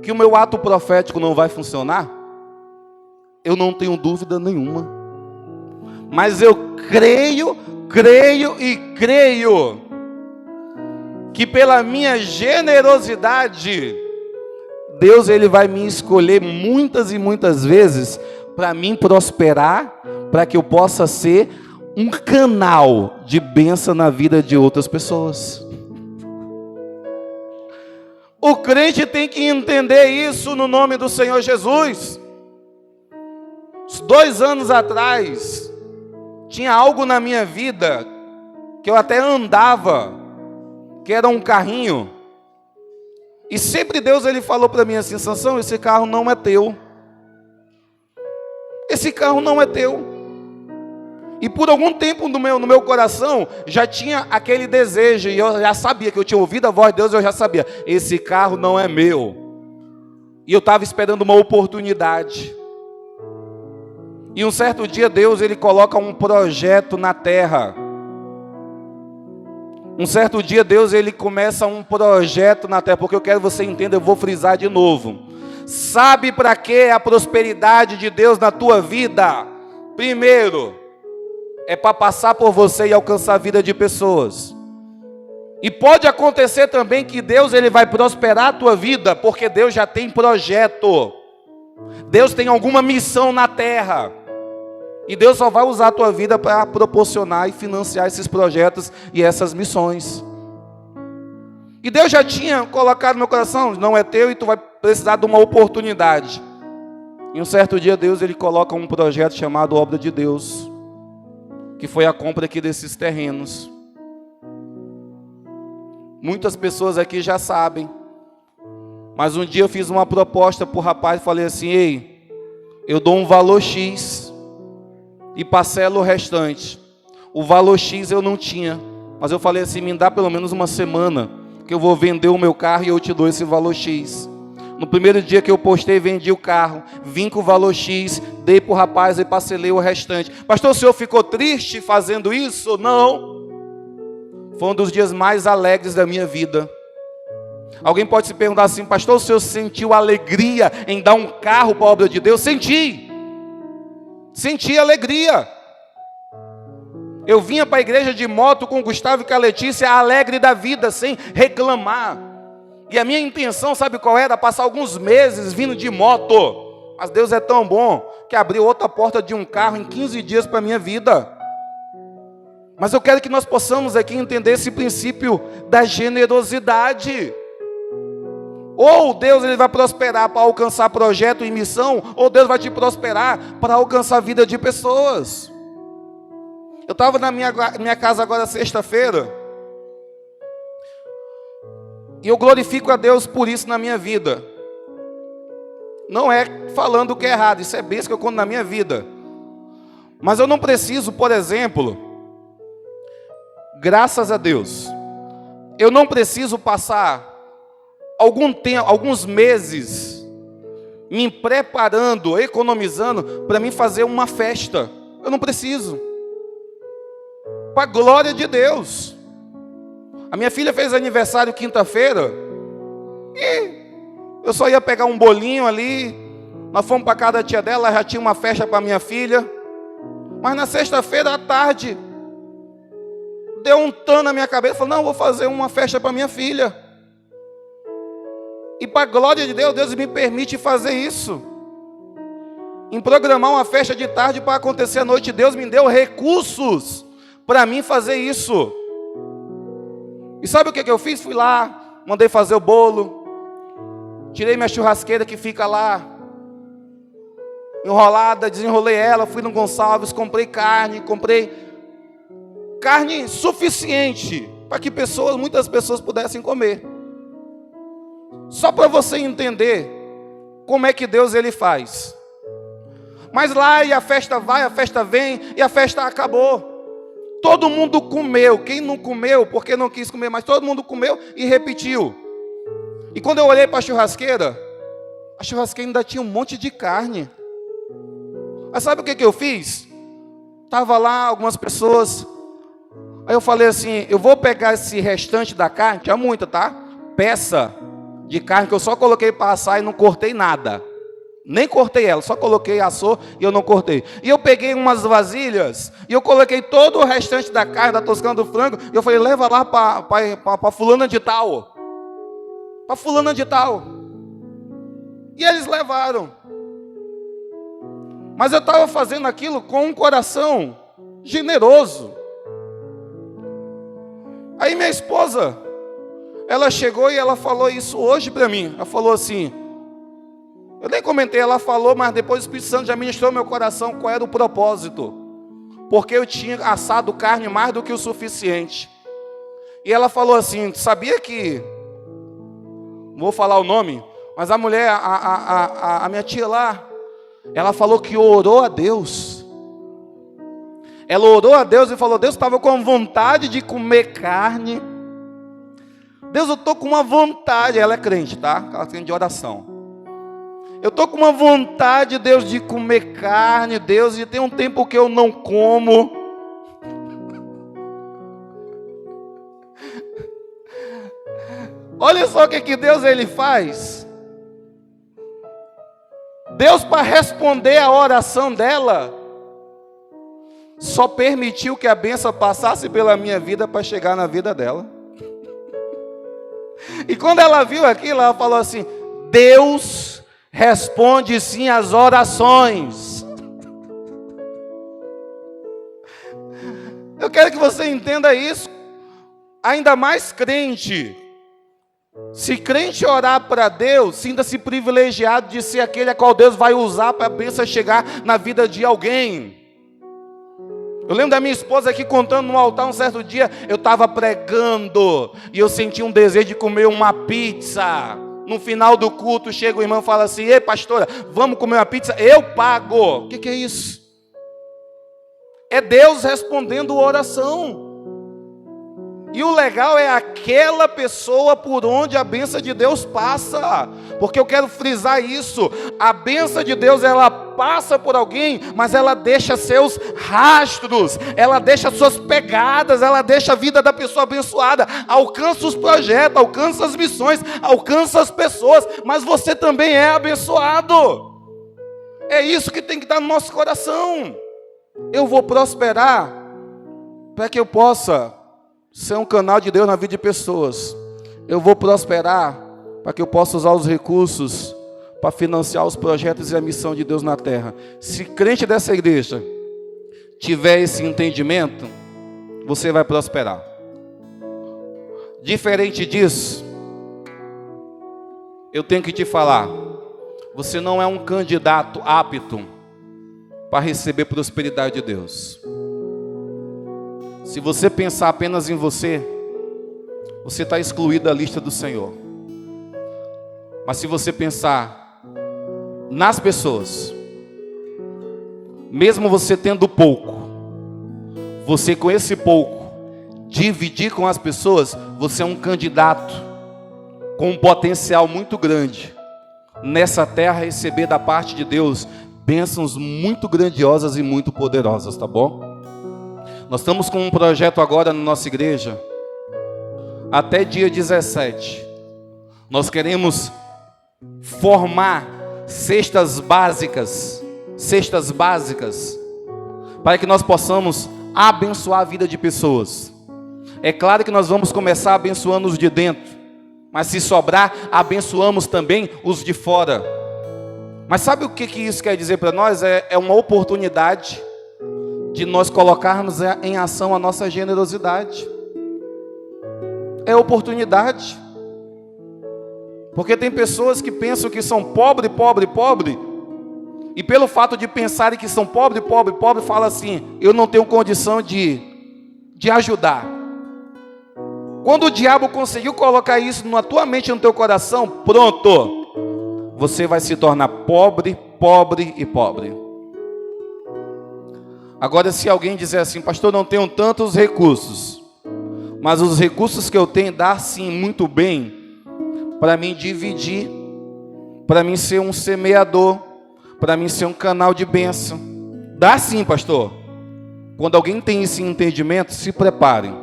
que o meu ato profético não vai funcionar? Eu não tenho dúvida nenhuma. Mas eu creio que pela minha generosidade, Deus ele vai me escolher muitas e muitas vezes para mim prosperar, para que eu possa ser um canal de bênção na vida de outras pessoas. O crente tem que entender isso no nome do Senhor Jesus. 2 anos atrás, tinha algo na minha vida que eu até andava, que era um carrinho. E sempre Deus ele falou para mim assim: Sansão, esse carro não é teu. Esse carro não é teu. E por algum tempo no meu coração já tinha aquele desejo, e eu já sabia que eu tinha ouvido a voz de Deus, eu já sabia, esse carro não é meu. E eu estava esperando uma oportunidade. E um certo dia Deus ele coloca um projeto na terra. Um certo dia Deus ele começa um projeto na terra, porque eu quero que você entenda, eu vou frisar de novo. Sabe para que a prosperidade de Deus na tua vida? Primeiro, é para passar por você e alcançar a vida de pessoas. E pode acontecer também que Deus ele vai prosperar a tua vida, porque Deus já tem projeto. Deus tem alguma missão na terra. E Deus só vai usar a tua vida para proporcionar e financiar esses projetos e essas missões. E Deus já tinha colocado no meu coração, não é teu e tu vai precisar de uma oportunidade. E um certo dia Deus ele coloca um projeto chamado Obra de Deus, que foi a compra aqui desses terrenos. Muitas pessoas aqui já sabem. Mas um dia eu fiz uma proposta para o rapaz e falei assim: ei, eu dou um valor X e parcelo o restante. O valor X eu não tinha, mas eu falei assim: me dá pelo menos uma semana, que eu vou vender o meu carro e eu te dou esse valor X. No primeiro dia que eu postei, vendi o carro, vim com o valor X, dei para o rapaz e parcelei o restante. Pastor, o senhor ficou triste fazendo isso? Não. Foi um dos dias mais alegres da minha vida. Alguém pode se perguntar assim: pastor, o senhor sentiu alegria em dar um carro para a obra de Deus? Senti alegria. Eu vinha para a igreja de moto com o Gustavo e com a Letícia, alegre da vida, sem reclamar. E a minha intenção, sabe qual era? Passar alguns meses vindo de moto. Mas Deus é tão bom que abriu outra porta de um carro em 15 dias para a minha vida. Mas eu quero que nós possamos aqui entender esse princípio da generosidade. Ou Deus ele vai prosperar para alcançar projeto e missão, ou Deus vai te prosperar para alcançar a vida de pessoas. Eu estava na minha casa agora sexta-feira, e eu glorifico a Deus por isso na minha vida. Não é falando o que é errado, isso é bênção que eu conto na minha vida. Mas eu não preciso, por exemplo, graças a Deus, eu não preciso passar algum tempo, alguns meses, me preparando, economizando, para mim fazer uma festa. Eu não preciso. Para a glória de Deus. A minha filha fez aniversário quinta-feira, e eu só ia pegar um bolinho ali. Nós fomos para casa da tia dela, já tinha uma festa para minha filha. Mas na sexta-feira à tarde, deu um tano na minha cabeça, falei: não, vou fazer uma festa para minha filha. E para a glória de Deus, Deus me permite fazer isso. Em programar uma festa de tarde para acontecer à noite, Deus me deu recursos para mim fazer isso. E sabe o que eu fiz? Fui lá, mandei fazer o bolo, tirei minha churrasqueira que fica lá enrolada, desenrolei ela, fui no Gonçalves, comprei carne suficiente para que muitas pessoas pudessem comer. Só para você entender como é que Deus ele faz. Mas lá, e a festa vai, a festa vem, e a festa acabou. Todo mundo comeu. Quem não comeu, porque não quis comer, mas todo mundo comeu e repetiu. E quando eu olhei para a churrasqueira ainda tinha um monte de carne. Mas sabe o que eu fiz? Estava lá algumas pessoas. Aí eu falei assim: eu vou pegar esse restante da carne, tinha muita, tá? Peça de carne que eu só coloquei para assar e não cortei nada. Nem cortei ela, só coloquei, assou e eu não cortei. E eu peguei umas vasilhas e eu coloquei todo o restante da carne, da toscana, do frango. E eu falei: leva lá para fulana de tal. Para fulana de tal. E eles levaram. Mas eu estava fazendo aquilo com um coração generoso. Aí minha esposa, ela chegou e ela falou isso hoje para mim. Ela falou assim, eu nem comentei, ela falou, mas depois o Espírito Santo já ministrou no meu coração qual era o propósito. Porque eu tinha assado carne mais do que o suficiente. E ela falou assim, sabia que vou falar o nome, mas a mulher, a minha tia lá, ela falou que orou a Deus. Ela orou a Deus e falou: Deus, estava com vontade de comer carne. Deus, eu estou com uma vontade. Ela é crente, tá? Ela é crente de oração. Eu estou com uma vontade, Deus, de comer carne, Deus, e tem um tempo que eu não como. Olha só o que Deus ele faz. Deus, para responder a oração dela, só permitiu que a bênção passasse pela minha vida para chegar na vida dela. E quando ela viu aquilo, ela falou assim: Deus responde sim às orações. Eu quero que você entenda isso. Ainda mais crente. Se crente orar para Deus, sinta-se privilegiado de ser aquele a qual Deus vai usar para a bênção chegar na vida de alguém. Eu lembro da minha esposa aqui contando no altar um certo dia, eu estava pregando e eu senti um desejo de comer uma pizza. No final do culto chega o irmão e fala assim: ei pastora, vamos comer uma pizza? Eu pago. O que é isso? É Deus respondendo a oração. E o legal é aquela pessoa por onde a bênção de Deus passa. Porque eu quero frisar isso. A bênção de Deus, ela passa por alguém, mas ela deixa seus rastros, ela deixa suas pegadas, ela deixa a vida da pessoa abençoada, alcança os projetos, alcança as missões, alcança as pessoas, mas você também é abençoado. É isso que tem que estar no nosso coração. Eu vou prosperar para que eu possa ser um canal de Deus na vida de pessoas. Eu vou prosperar para que eu possa usar os recursos para financiar os projetos e a missão de Deus na terra. Se crente dessa igreja tiver esse entendimento, você vai prosperar. Diferente disso, eu tenho que te falar, você não é um candidato apto para receber prosperidade de Deus. Se você pensar apenas em você, você está excluído da lista do Senhor. Mas se você pensar nas pessoas, mesmo você tendo pouco, você com esse pouco, dividir com as pessoas, você é um candidato com um potencial muito grande nessa terra, receber da parte de Deus bênçãos muito grandiosas e muito poderosas, tá bom? Nós estamos com um projeto agora na nossa igreja, até dia 17. Nós queremos formar cestas básicas, para que nós possamos abençoar a vida de pessoas. É claro que nós vamos começar abençoando os de dentro, mas se sobrar, abençoamos também os de fora. Mas sabe o que isso quer dizer para nós? É uma oportunidade de nós colocarmos em ação a nossa generosidade. É oportunidade. Porque tem pessoas que pensam que são pobre, e pelo fato de pensarem que são pobre, fala assim: eu não tenho condição de ajudar. Quando o diabo conseguiu colocar isso na tua mente e no teu coração, pronto, você vai se tornar pobre. Agora, se alguém dizer assim: pastor, não tenho tantos recursos, mas os recursos que eu tenho dá sim muito bem para mim dividir, para mim ser um semeador, para mim ser um canal de bênção. Dá sim, pastor. Quando alguém tem esse entendimento, se preparem,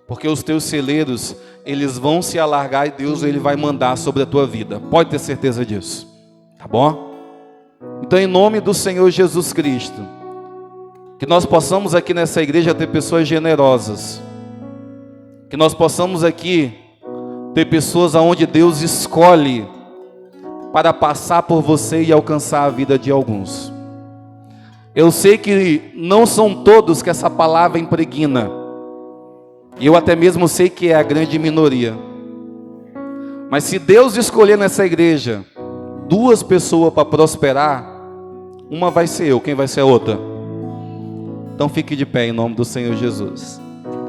porque os teus celeiros, eles vão se alargar e Deus ele vai mandar sobre a tua vida. Pode ter certeza disso, tá bom? Então, em nome do Senhor Jesus Cristo, que nós possamos aqui nessa igreja ter pessoas generosas, que nós possamos aqui ter pessoas aonde Deus escolhe para passar por você e alcançar a vida de alguns. Eu sei que não são todos que essa palavra impregna, e eu até mesmo sei que é a grande minoria, mas se Deus escolher nessa igreja 2 pessoas para prosperar, uma vai ser eu, quem vai ser a outra? Então fique de pé em nome do Senhor Jesus.